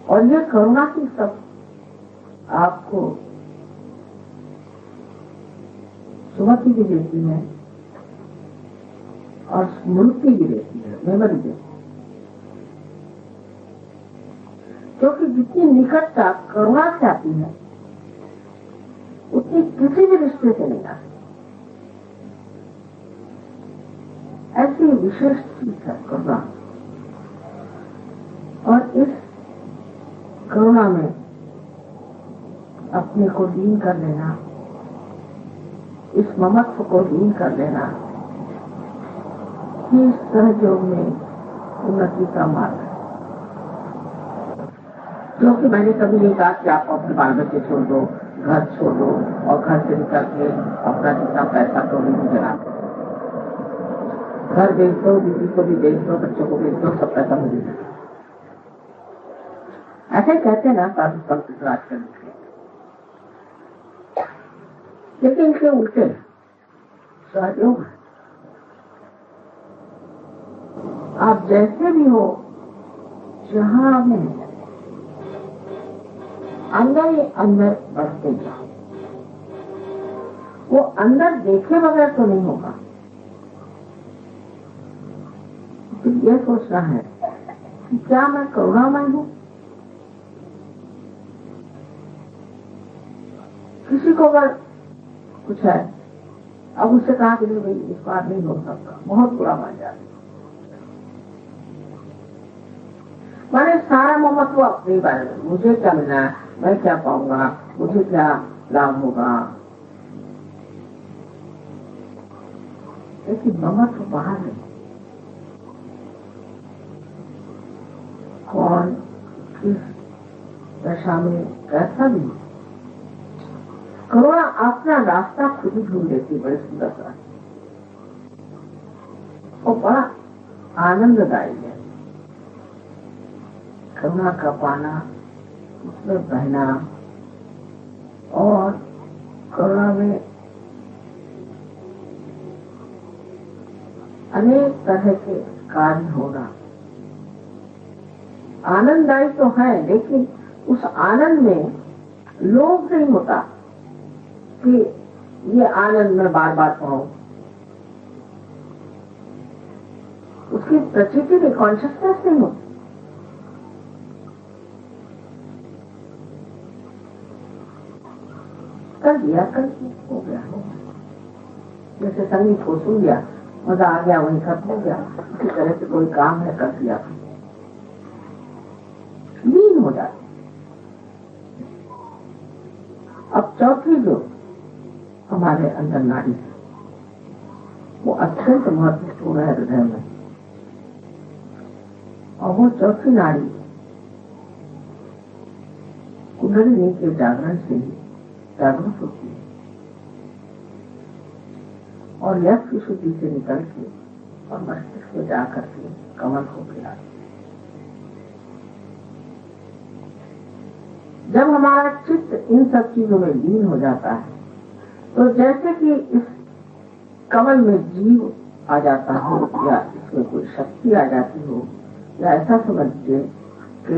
Speaker 4: और ये करुणा की सब आपको सुमति भी देती है और स्मृति भी देती है, मेमोरी देती है। क्योंकि जितनी निकटता करुणा से आती है उतनी किसी भी रिश्ते से नहीं आती। ऐसी विशेष चीज है करुणा, और इस करुणा में अपने को लीन कर लेना, इस ममत्व को लीन कर लेना ही सहयोग में उन्नति का मार्ग है। क्योंकि मैंने कभी नहीं कहा कि आप अपने बाल बच्चे छोड़ दो, घर छोड़ दो और घर से निकल के अपना जितना पैसा तो नहीं जला दो, घर बेच दो, बीवी को भी बेच दो, बच्चों को बेच दो, सब पैसा मुझे दे। ऐसे कहते ना साधु संत आजकल, लेकिन इनके उल्टे सहयोग है। आप जैसे भी हो, जहां में अंदर ही अंदर बढ़ते जाओ। वो अंदर देखे बगैर तो नहीं होगा। तो ये सोचना है कि क्या मैं करुणामय हूँ? किसी को अगर कुछ है, अब उससे कहा कि नहीं भाई इस बार नहीं हो सकता, बहुत बुरा मान जाए, मैंने सारा ममत्व अपने बारे में, मुझे क्या मिलना है, मैं क्या पाऊंगा, मुझे क्या लाभ होगा। लेकिन ममत्व बाहर है, कौन किस दशा में कैसा भी, करुणा अपना रास्ता खुद ही ढूंढ लेती, बड़े सुंदर सा और बड़ा आनंददायी है। करुणा का पाना, उसमें बहना और करुणा में अनेक तरह के कार्य होना आनंददायी तो है, लेकिन उस आनंद में लोभ नहीं होता कि ये आनंद में बार बार पाऊं। उसकी प्रचिति में कॉन्शियसनेस नहीं होती। कर दिया, कल हो गया, जैसे संगीत को सुन लिया, मजा आ गया, वही खत्म हो गया। इसी तरह से कोई काम है, कर दिया, लीन हो जाती। अब चौथी जो हमारे अंदर नाड़ी है, वो अत्यंत महत्वपूर्ण है हृदय में। और वो चौथी नाड़ी कुंडलिनी के जागरण से ही जागरूक होती है और यश की शुद्धि से निकल के और मस्तिष्क में जाकर के कमल को खिलाती है। जब हमारा चित्त इन सब चीजों में लीन हो जाता है तो जैसे कि इस कमल में जीव आ जाता हो या इसमें कोई शक्ति आ जाती हो, या ऐसा समझिए कि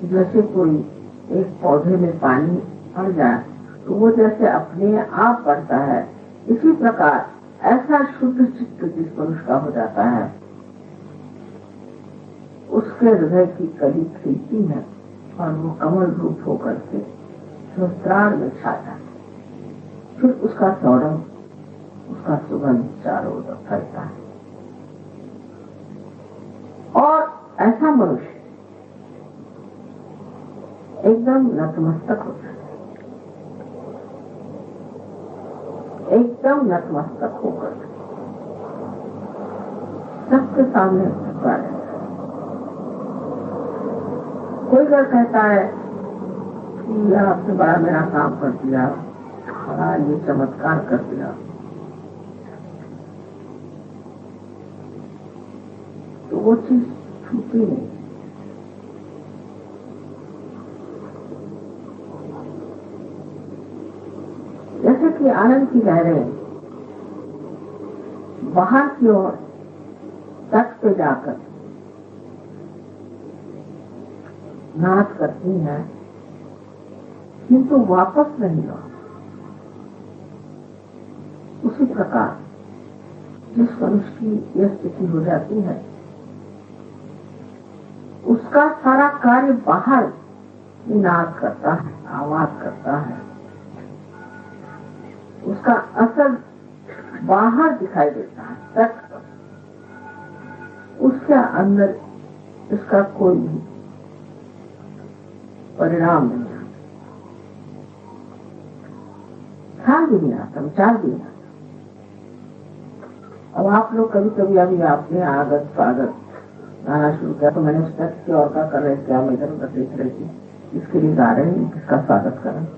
Speaker 4: जैसे कोई एक पौधे में पानी पड़ जाए तो वो जैसे अपने आप बढ़ता है, इसी प्रकार ऐसा शुद्ध चित्त जिस मनुष्य का हो जाता है उसके हृदय की कली खिलती है और वो कमल रूप होकर के सहस्त्रार में छा जाता है। फिर उसका सौरभ, उसका सुगंध चारों ओर फैलता है और ऐसा मनुष्य एकदम नतमस्तक होता है, एकदम नतमस्तक होकर सबके सामने झुका रहता है। कोई अगर कहता है कि आपने बड़ा मेरा काम कर दिया, बड़ा ये चमत्कार कर दिया, तो वो चीज छूटी नहीं। जैसे कि आनंद की लहरें बाहर की ओर तट पे जाकर नाच करती हैं किंतु वापस नहीं लौटती, उसी प्रकार जिस मनुष्य की यह स्थिति हो जाती है उसका सारा कार्य बाहर नाच करता है, आवाज करता है, उसका असर बाहर दिखाई देता है तट पर, उसके अंदर इसका कोई भी परिणाम नहीं आता, ख्याल भी नहीं आता, विचार भी नहीं आता। अब आप लोग कभी कभी अभी आपने आगत स्वागत गाना शुरू किया तो मैंने उसका किसी और का कर रहे थे, हम इधर उधर देख रहे थे, इसके लिए गा रहे हैं, किसका स्वागत कर रहे हैं।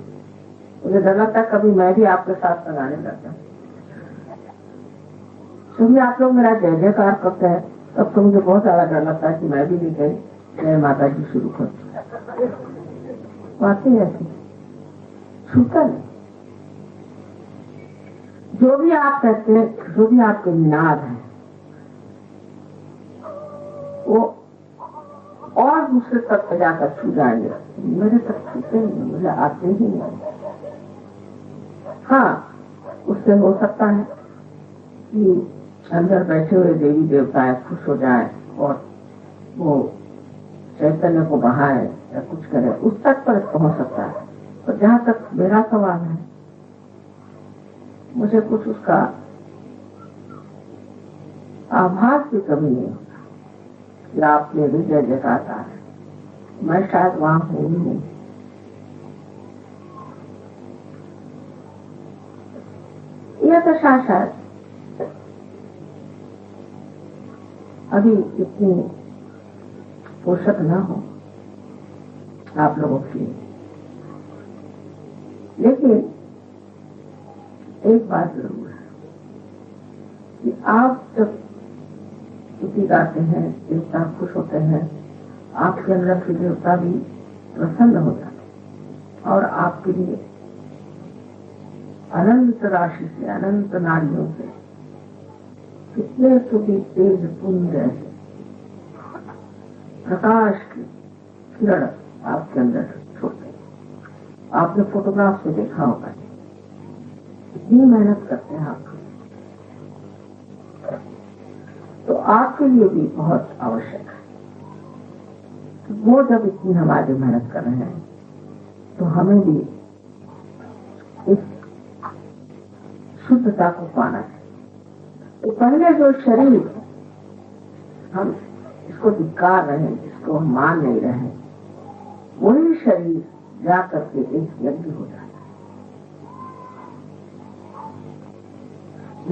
Speaker 4: मुझे डर लगता है कभी मैं भी आपके साथ लगाने लगता हूँ। कभी आप लोग मेरा जय जयकार करते हैं तब तो मुझे बहुत ज्यादा डर लगता है कि मैं भी नहीं गई जय माता जी शुरू कर बातें ऐसी छूता नहीं। जो भी आप कहते हैं, जो भी आपके निनाद है वो और दूसरे तक पे जाकर छू जाएंगे, मेरे तक छूते नहीं, मुझे आते ही नहीं। हाँ, उससे हो सकता है कि अंदर बैठे हुए देवी देवता खुश हो जाए और वो चैतन्य को बहाए या कुछ करे, उस तक पर पहुंच सकता है। तो जहाँ तक मेरा सवाल है, मुझे कुछ उसका आभास भी कभी नहीं होता कि आपने भी जय जयकाता है, मैं शायद वहां हूं ही नहीं। यह तो शायद अभी इतनी पोषक न हो आप लोगों के लिए, लेकिन एक बात जरूर है कि आप जब स्तुति गाते हैं, देवता खुश होते हैं, आपके अंदर के देवता भी प्रसन्न हो जाते और आपके लिए अनंत राशि से, अनंत नारियों से कितने सुखी तेज पुंज ऐसे प्रकाश की किरण आपके अंदर छोड़ते हैं। आपने फोटोग्राफ में देखा होगा, इतनी मेहनत करते हैं आप, तो आपके लिए भी बहुत आवश्यक है। तो वो जब इतनी हमारी मेहनत कर रहे हैं तो हमें भी इस शुद्धता को पाना है। तो पहले जो शरीर हम इसको धिक्कार रहे हैं, जिसको हम मान नहीं रहे हैं, वही शरीर जा करके एक यज्ञ हो जाता है।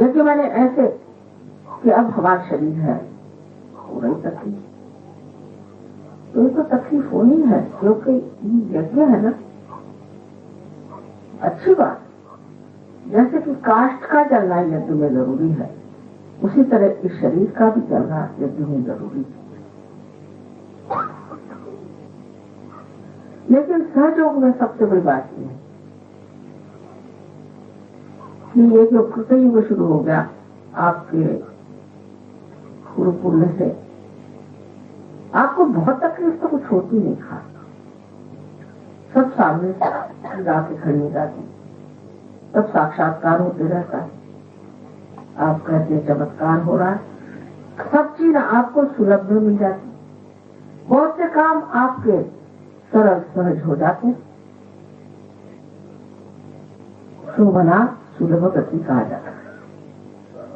Speaker 4: यज्ञ मैंने ऐसे कि अब हमारा शरीर है, हो रही तकलीफ, तो ये तो तकलीफ होनी है क्योंकि यज्ञ है ना। अच्छी बात, जैसे कि काष्ठ का जलना यज्ञ में जरूरी है, उसी तरह इस शरीर का भी जलना यज्ञ में जरूरी है। लेकिन सहयोग में सबसे बड़ी बात यह है कि ये जो कृतयुग शुरू हो गया आपके गुरुकुल से, आपको बहुत तकलीफ तो कुछ होती नहीं, खास सब सामने जाके खड़ी जाती, तब साक्षात्कार होते रहता है। आप कहते हैं चमत्कार हो रहा है, सब चीज आपको सुलभ में मिल जाती, बहुत से काम आपके सरल सहज हो जाते। शोभना सुलभ गति कहा जाता है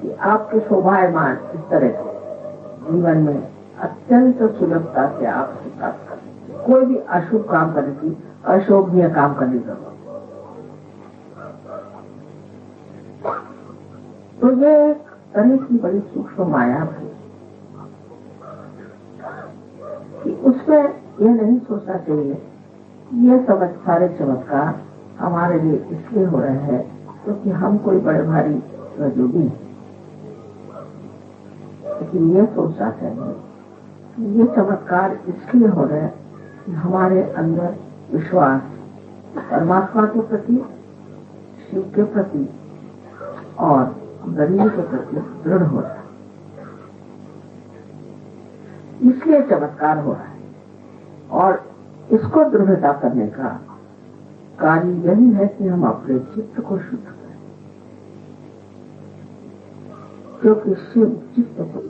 Speaker 4: कि आपके शोभायमान इस तरह के जीवन में अत्यंत सुलभता से आप प्राप्त कर, कोई भी अशुभ काम करने की, अशोभनीय काम करने की जरूरत। तो ये एक तरह की बड़ी सूक्ष्म माया है कि उसमें यह नहीं सोचना चाहिए ये सब सारे चमत्कार हमारे लिए इसलिए हो रहे हैं क्योंकि हम कोई बड़े भारी रजोगी हैं, लेकिन ये सोचना चाहिए कि ये चमत्कार इसलिए हो रहे हैं कि हमारे अंदर विश्वास परमात्मा के प्रति, शिव के प्रति और गरीब के प्रति दृढ़ हो रहा है, इसलिए चमत्कार हो रहा है। और इसको दृढ़ता करने का कार्य यही है कि हम अपने चित्त को शुद्ध करें, क्योंकि शिव चित्त को,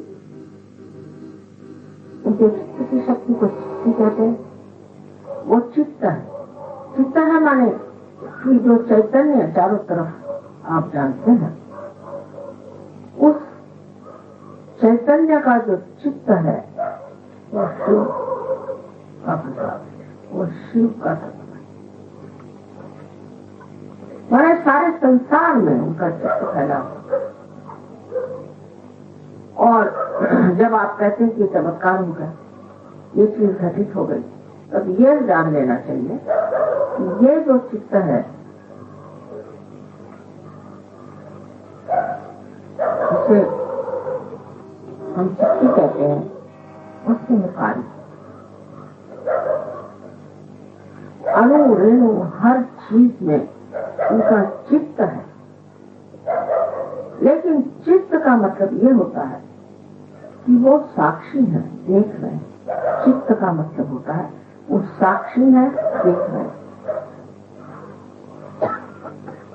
Speaker 4: उनके चित्त की शक्ति को चित्त कहते हैं। वो चित्त है, चित्त है माने कि जो चैतन्य चारों तरफ आप जानते हैं, उस चैतन्य का जो चित्त है वो शिव का प्रसाद, वो शिव का तत्व है। माने सारे संसार में उनका चित्त फैला हुआ। और जब आप कहते हैं कि चमत्कार हो गया, ये चीज घटित हो गई, तब ये जान लेना चाहिए कि ये जो चित्त है उसे हम चित्ती कहते हैं, उससे निकाल अणु रेणु हर चीज में उनका चित्त है। लेकिन चित्त का मतलब ये होता है कि वो साक्षी है, देख रहे हैं। चित्त का मतलब होता है वो साक्षी है, देख रहे हैं।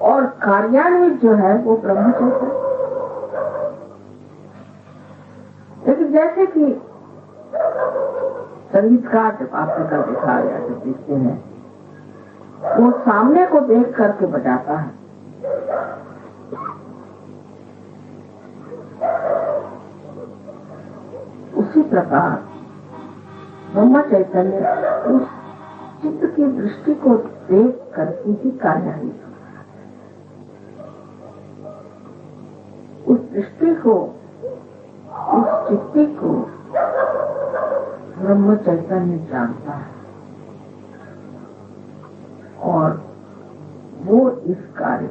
Speaker 4: और कार्यान्वित जो है वो ब्रह्म चित्त है। लेकिन जैसे कि संगीतकार जब आपने कल देखा या जब देखते हैं, वो सामने को देख करके बजाता है, उसी प्रकार ब्रह्म चैतन्य उस चित्त की दृष्टि को देख करके ही कार्यान्वित होता है। उस दृष्टि को, उस चित्ती को ब्रह्म चैतन्य जानता है और वो इस कार्य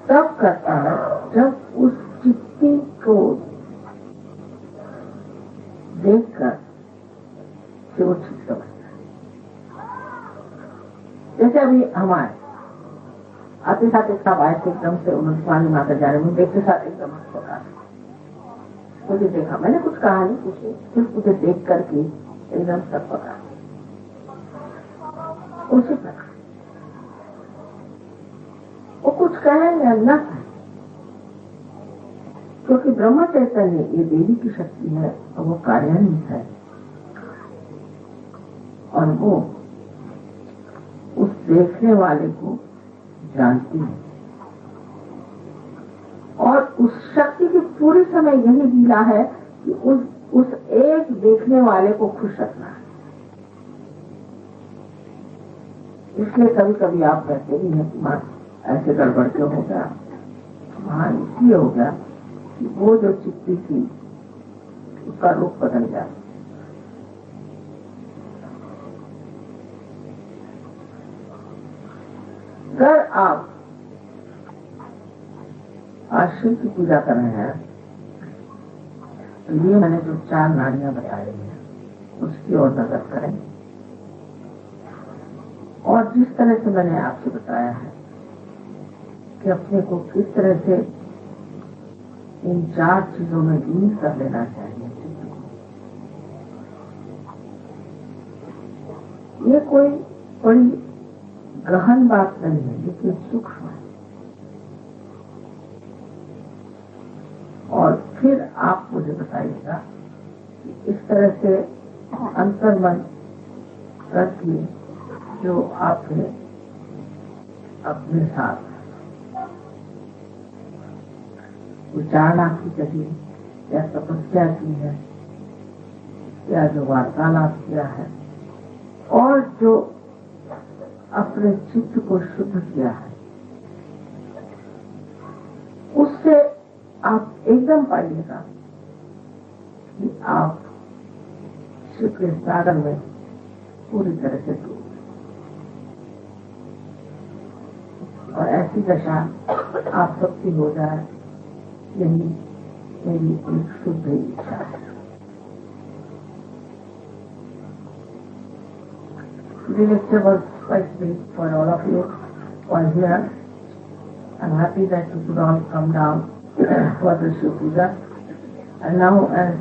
Speaker 4: तब करता है जब उस चित्ती को देखकर से वो ठीक समझता है। जैसे अभी हमारे आते साथ एक साहब आए थे, एकदम से उन्होंने स्वामी माता जा रहे, देखते साथ एकदम पका मुझे देखा, मैंने कुछ कहा नहीं, पूछे, सिर्फ मुझे देख करके एकदम सब पका। उसी प्रकार वो कुछ कहे या न कहे, क्योंकि ब्रह्म चैतन्य ये देवी की शक्ति है और वो कार्यान्वित है और वो उस देखने वाले को जानती है। और उस शक्ति की पूरी समय यही लीला है कि उस एक देखने वाले को खुश रखना है। इसलिए कभी कभी आप कहते भी हैं कि मां ऐसे गड़बड़ क्यों हो गया। वहां इसलिए हो गया कि वो जो चिट्ठी थी उसका रूप बदल गया। अगर आप आज शिव की पूजा कर रहे हैं तो ये मैंने जो 4 नाड़ियां बताई हैं उसकी ओर नजर करें, और जिस तरह से मैंने आपसे बताया है कि अपने को किस तरह से इन 4 चीजों में लीन कर लेना चाहिए। ये कोई बड़ी गहन बात नहीं है, लेकिन सूक्ष्म है। और फिर आप मुझे बताइएगा कि इस तरह से अंतर्मन करके जो आपने अपने साथ विचारणा की कभी या तपस्या की है या जो वार्तालाप किया है और जो अपने चित्त को शुद्ध किया है, उससे आप एकदम पाइएगा कि आप शिव के सागर में पूरी तरह से डूब, और ऐसी दशा आप सबकी हो जाए, यही मेरी एक शुद्ध इच्छा है। The lecture was quite big for all of you who are here. I'm happy that you could all come down for the Shiv Puja. And now, as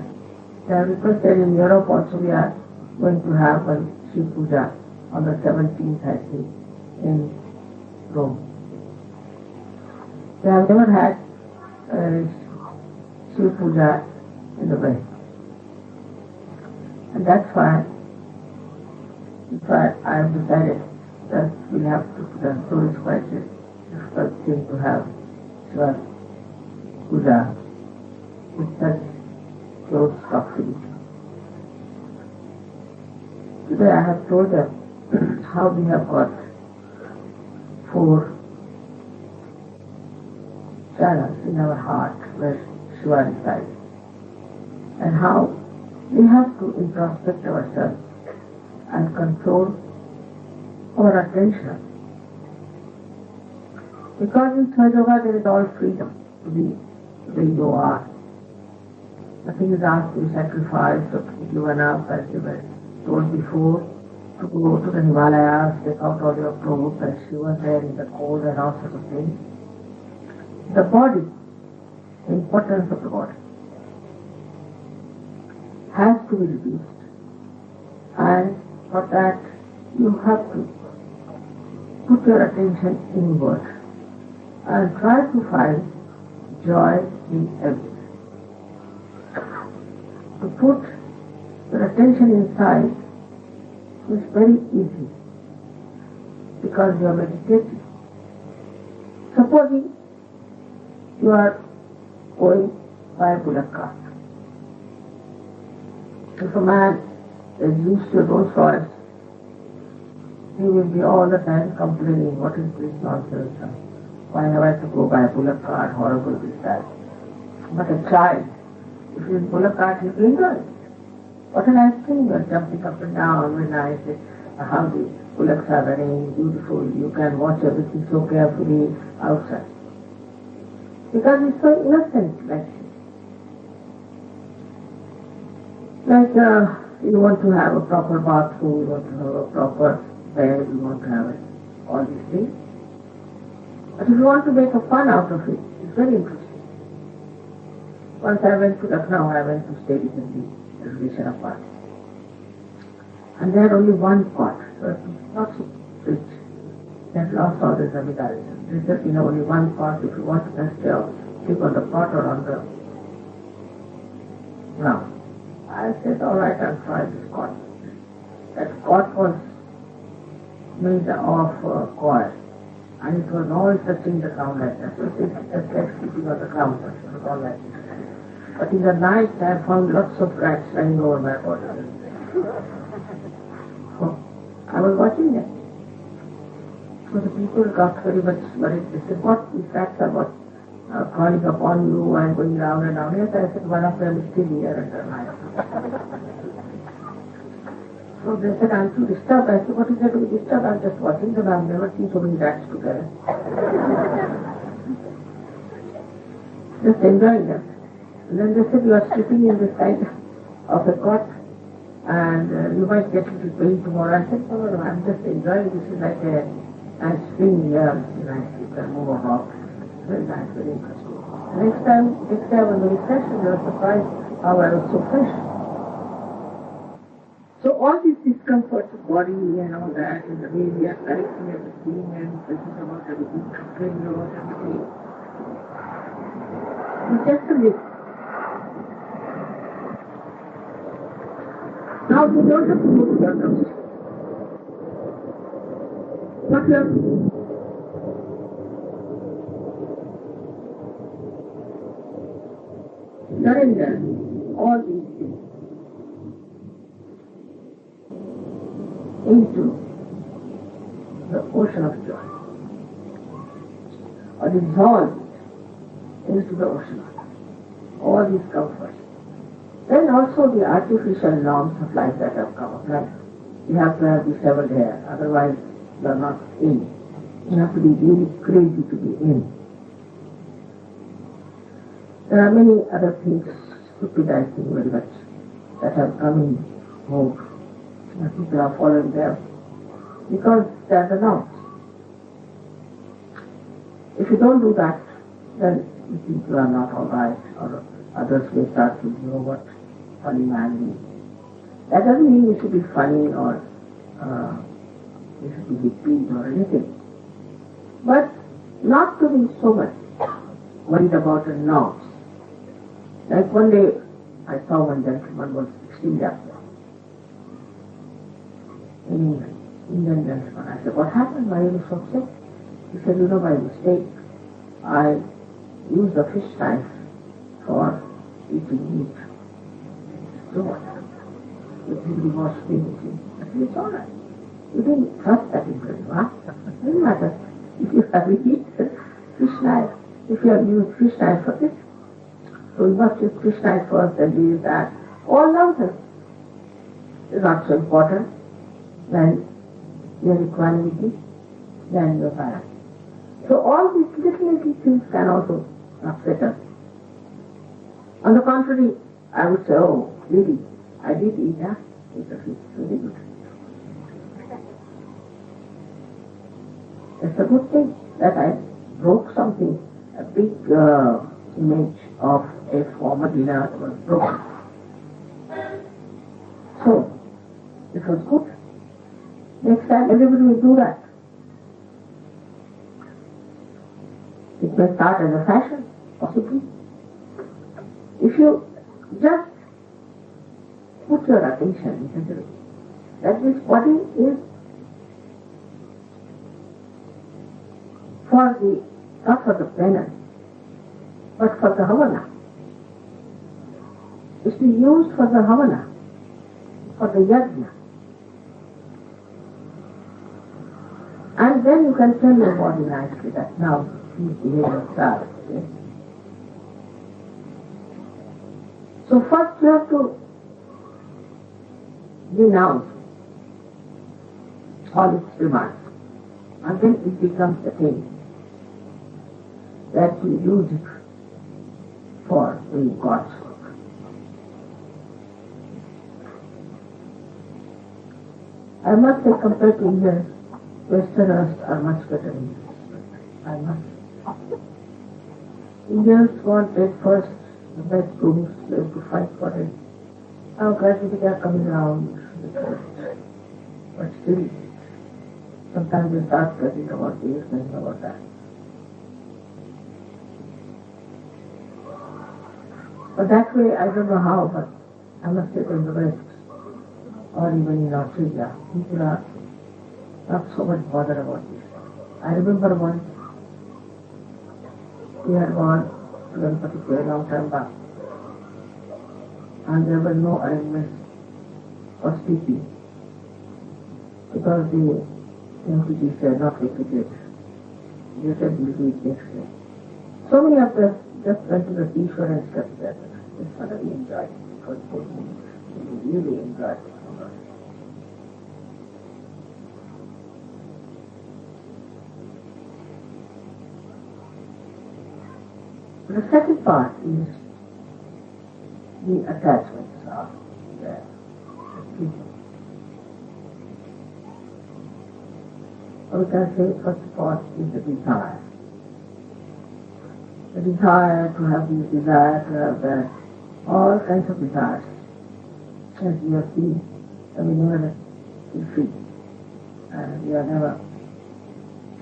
Speaker 4: they have requested in Europe also, we are going to have a Shiv Puja on the 17th, I think, in Rome. They have never had Shiv Puja in the West. And that's why I have decided that we have to put a so it's quite a difficult thing to have Shiva Puja with such close proximity. Today I have told them how we have got 4 channels in our heart where Shiva resides, and how we have to introspect ourselves and control our attention. Because in Sahaja Yoga there is all freedom to be the way you are. Nothing is asked to be sacrificed or to be given up, as you were told before, to go to the Himalayas, take out all your clothes and shiver there in the cold and all sorts of things. The body, the importance of the body, has to be reduced, and for that you have to put your attention inward and try to find joy in everything. To put your attention inside is very easy because you are meditating. Supposing you are going by a bullock cart. If a man is used to Rolls Royce, he will be all the time complaining, what is this nonsense? Why have I to go by a bullock cart? Horrible is that. But a child, if he is bullock cart, he will enjoy it. What a nice thing, you are jumping up and down, very nice, how the bullocks are running, beautiful, you can watch everything so carefully outside. Because it's so innocent, like you want to have a proper bathroom, you want to have a proper bed, you want to have all these things. But if you want to make a fun out of it, it's very interesting. Once I went to Lucknow, I went to stay in the reservation apartment. And they had only one pot, so it was not so rich. They had lost all their zamindari. They said, only one pot, if you want to just sleep on the pot or on the ground. I said, all right, I'll try this cot. That cot was made of coir, and it was all touching the ground like that. So it's just like sleeping on the ground, but it was all like that. But in the night, I found lots of rats running over my body. So I was watching them. So the people got very much worried. They said, what is that about calling upon you and going round and round? Yes, I said, one of them is still here under my So they said, I'm too disturbed. I said, what is there to be disturbed? I'm just watching them. I've never seen so many rats together. Just enjoying them. And then they said, you are sleeping in this kind of a cot and you might get into pain tomorrow. I said, no, I'm just enjoying. This is like a nice swing here. Nice, you can move about. Very nice, very interesting. Next time when we refresh, you are surprised how I was so fresh. So all these discomforts of body and all that, and the way we are correcting everything and thinking about everything, complaining about everything, it's just a myth. Now you don't have to go to the doctor. What you have to do? Surrender all these things into the ocean of joy, or dissolve into the ocean of joy. All these comforts. Then also the artificial norms of life that have come up, like you have to have disheveled hair, otherwise you are not in. You have to be really crazy to be in. There are many other things, stupid I think very much, that have come in vogue. People are following them because they are the norms. If you don't do that, then you think you are not alright, or others may start to know what funny man is. That doesn't mean you should be funny or you should be hippie or anything. But not to be so much worried about the norms. Like one day I saw one gentleman was extremely upset. In England, Indian gentleman. I said, what happened? Why are you so upset? He said, you know, by mistake, I used a fish knife for eating meat. So what happened? It really was finishing. I said, it's all right. You didn't trust that England, huh? It doesn't matter. If you have eaten fish knife, if you have used fish knife for this, so you must use fish knife first and use that. All nonsense. It's not so important. Then your equanimity, then your balance. So all these little things can also upset us. On the contrary, I would say, oh, really, I did eat that. It's really good. It's a good thing that I broke something, a big image of a former dinner was broken. So, it was good. Next time everybody will do that. It may start as a fashion, possibly. If you just put your attention into it, that this body is for the, not for the penance, but for the havana. It's to be used for the havana, for the yajna. And then you can tell your body nicely that now please behave yourself. Okay? So first you have to denounce all its demands, and then it becomes a thing that you use it for doing God's work. I must say, compared to Indians, Westerners are much better in this. I must. Indians want at first the best rooms, they have to fight for it. Now gradually they are coming around the church. But still, sometimes they start talking about this and about that. But that way, I don't know how, but I must say in the West, or even in Australia, people are not so much bothered about this. I remember once, we had gone to Ganpati for a long time back, and there were no arrangements for sleeping, because the MTG said not repeated. You said we'll do it next day. So many of us just went to the seashore and slept there. We thoroughly enjoyed it for 4 minutes. We really enjoyed it. The second part is the attachments of the people. We can say first of all is the desire. The desire to have this desire, to have that, all kinds of desires. As you have seen, we never feel free. And we are never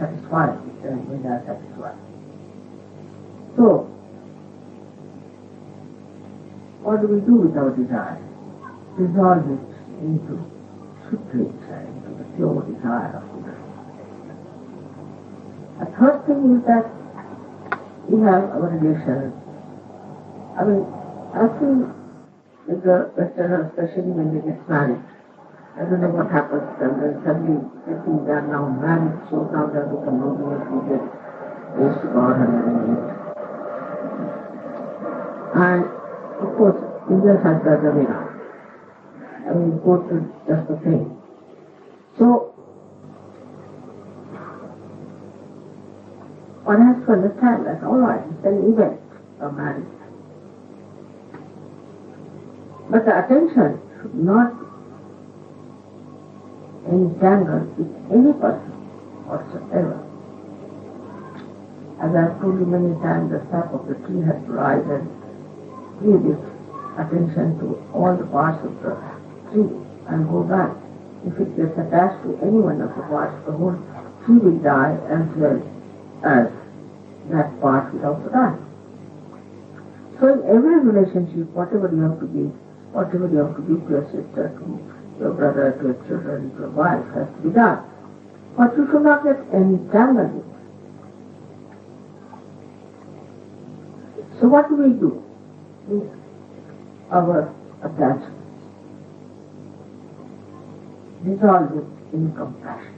Speaker 4: satisfied with them when they are satisfied. So, what do we do with our desire? Dissolve it into secret, into the pure desire of Buddha. The first thing is that we have our relations. I mean, I think with the Westerners, especially when they get married, I don't know what happens to them. Then suddenly they think they are now married, so now they have become noble and they praise to God and everything. And of course, Indians have the other way around. I mean, both is just the same. So, one has to understand that, all right, it's an event of marriage. But the attention should not entangle with any person whatsoever. As I have told you many times, the sap of the tree has to rise and give its attention to all the parts of the tree and go back. If it gets attached to any one of the parts, the whole tree will die as well as that part will also die. So in every relationship, whatever you have to give, whatever you have to give to your sister, to your brother, to your children, to your wife, has to be done. But you should not get entangled with it. So what do we do with our attachment? Dissolve it in compassion.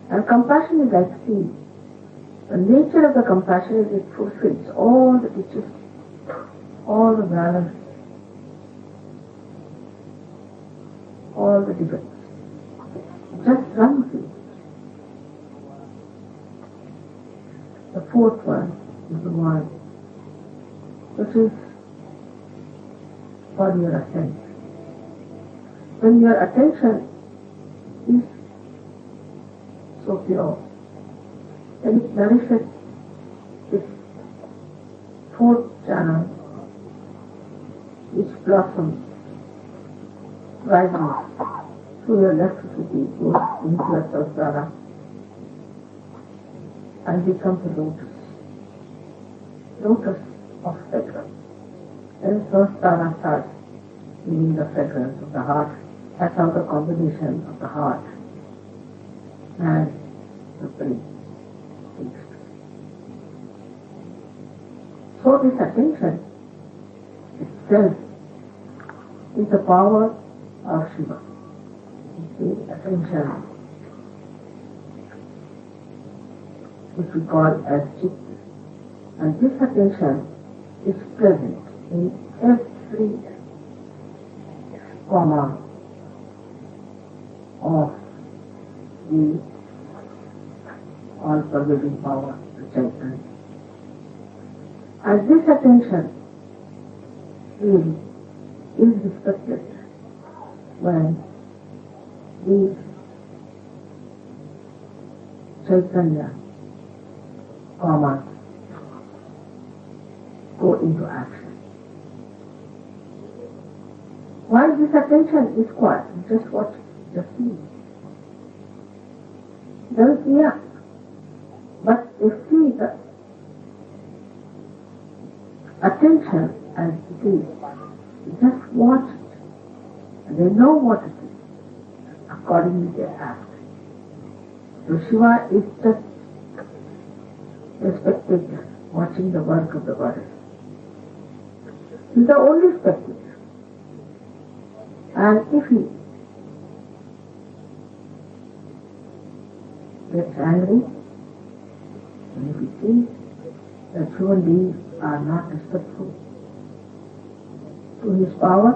Speaker 4: And compassion is like sea. The nature of the compassion is it fulfills all the teachings, all the balance, all the defects. Just runs it. The fourth one is the one which is for your attention. When your attention is so pure, then it nourishes its fourth channel, which blossoms, rises through your electricity, goes into your sahasrara and becomes a lotus of fragrance. Then sahasrara starts giving the fragrance of the heart. That's how the combination of the heart and the brain takes place. So this attention itself is the power of Shiva. The attention which we call as chitta. And this attention is present in every comma of the all-pervading power, the Chaitanya. And this attention is respected when these Chaitanya commas go into action. While this attention is quiet, just watch, just see. There is react. But if see the attention as it is, just watch it. And they know what it is. Accordingly they act. So Shiva is just a spectator watching the work of the goddess. He is the only spectator. And if he gets angry, and if he sees that human beings are not respectful to his power,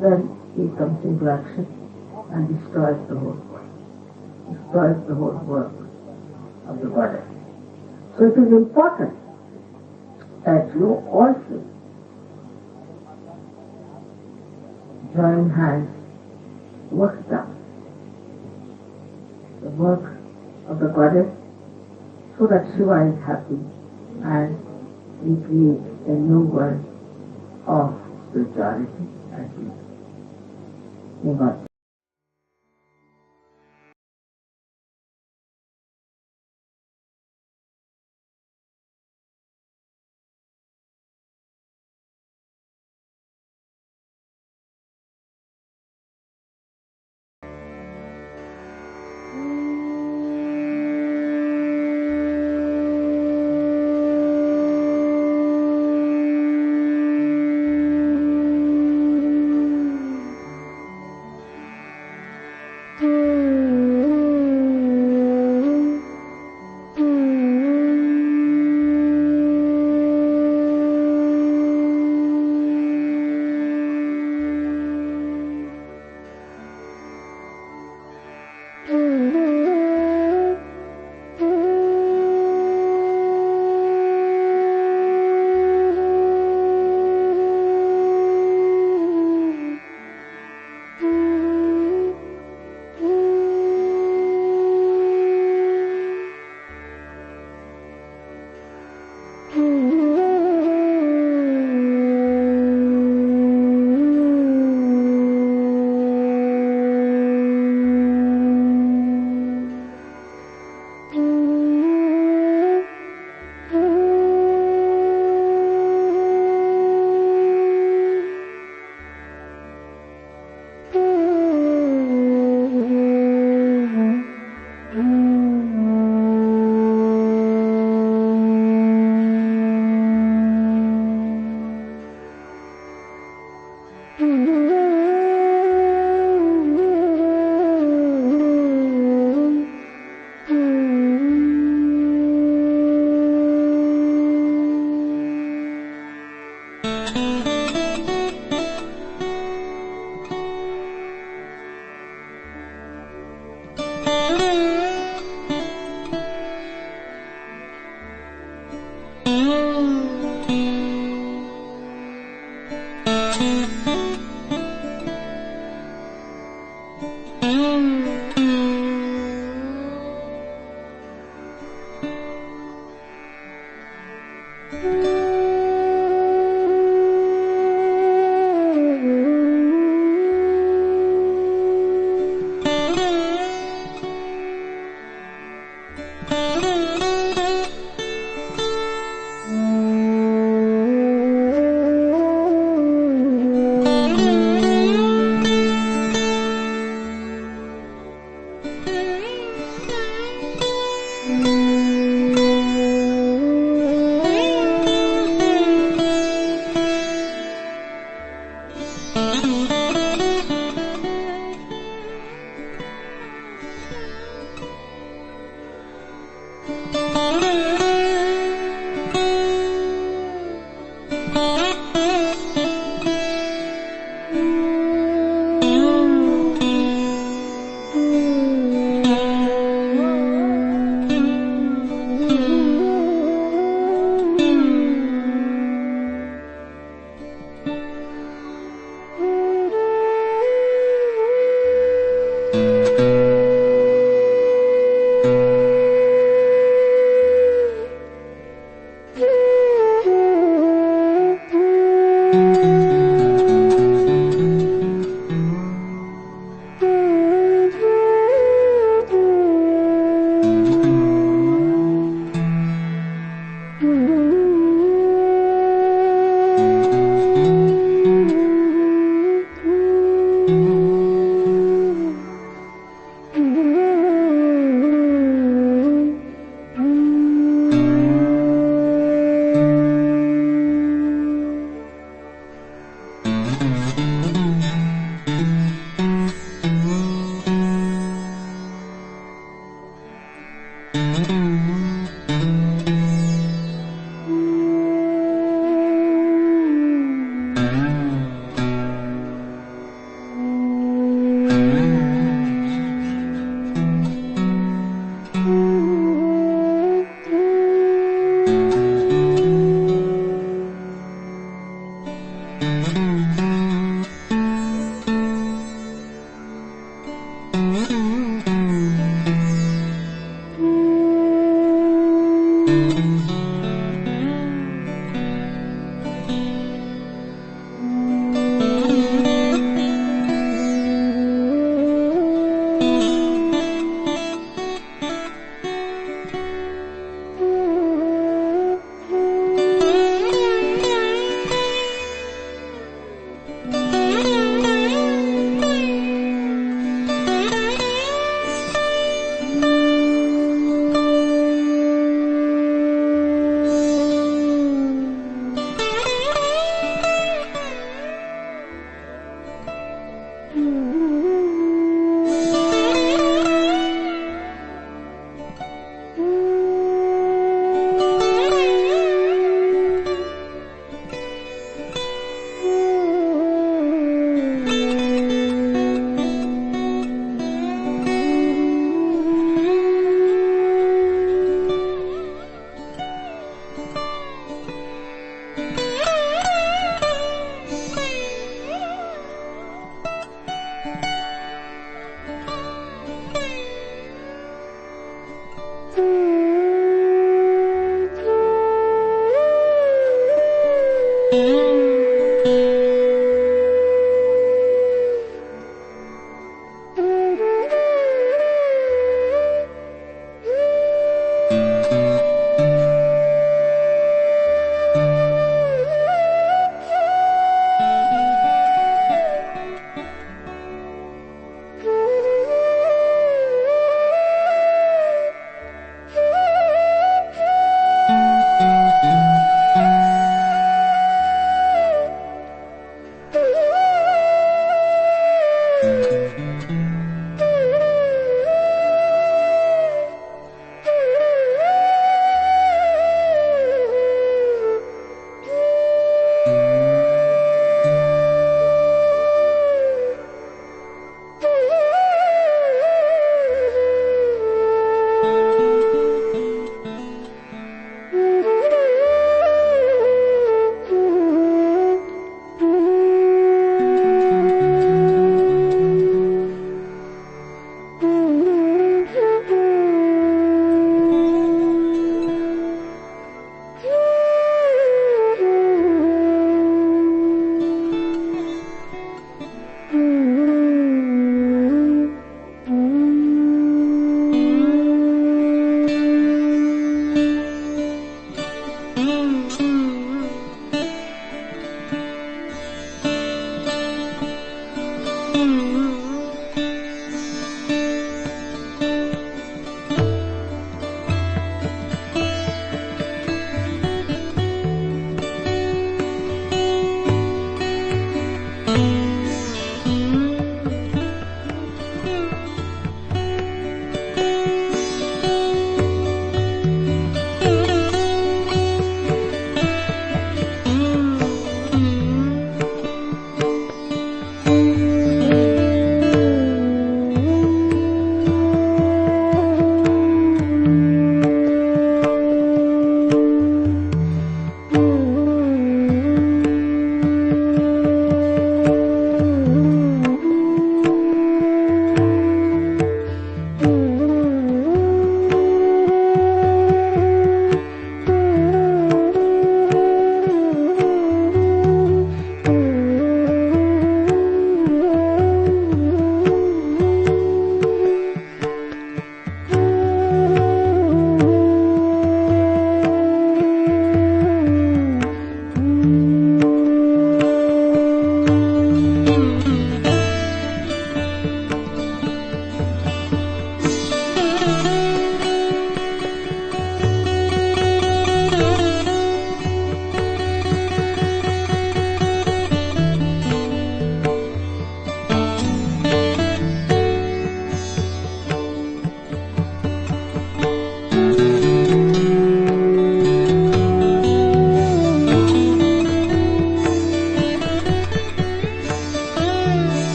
Speaker 4: then he comes into action and destroys the whole work of the body. So it is important that you also join hands, work down the work of the goddess so that Shiva is happy and we create a new world of spirituality and peace. May God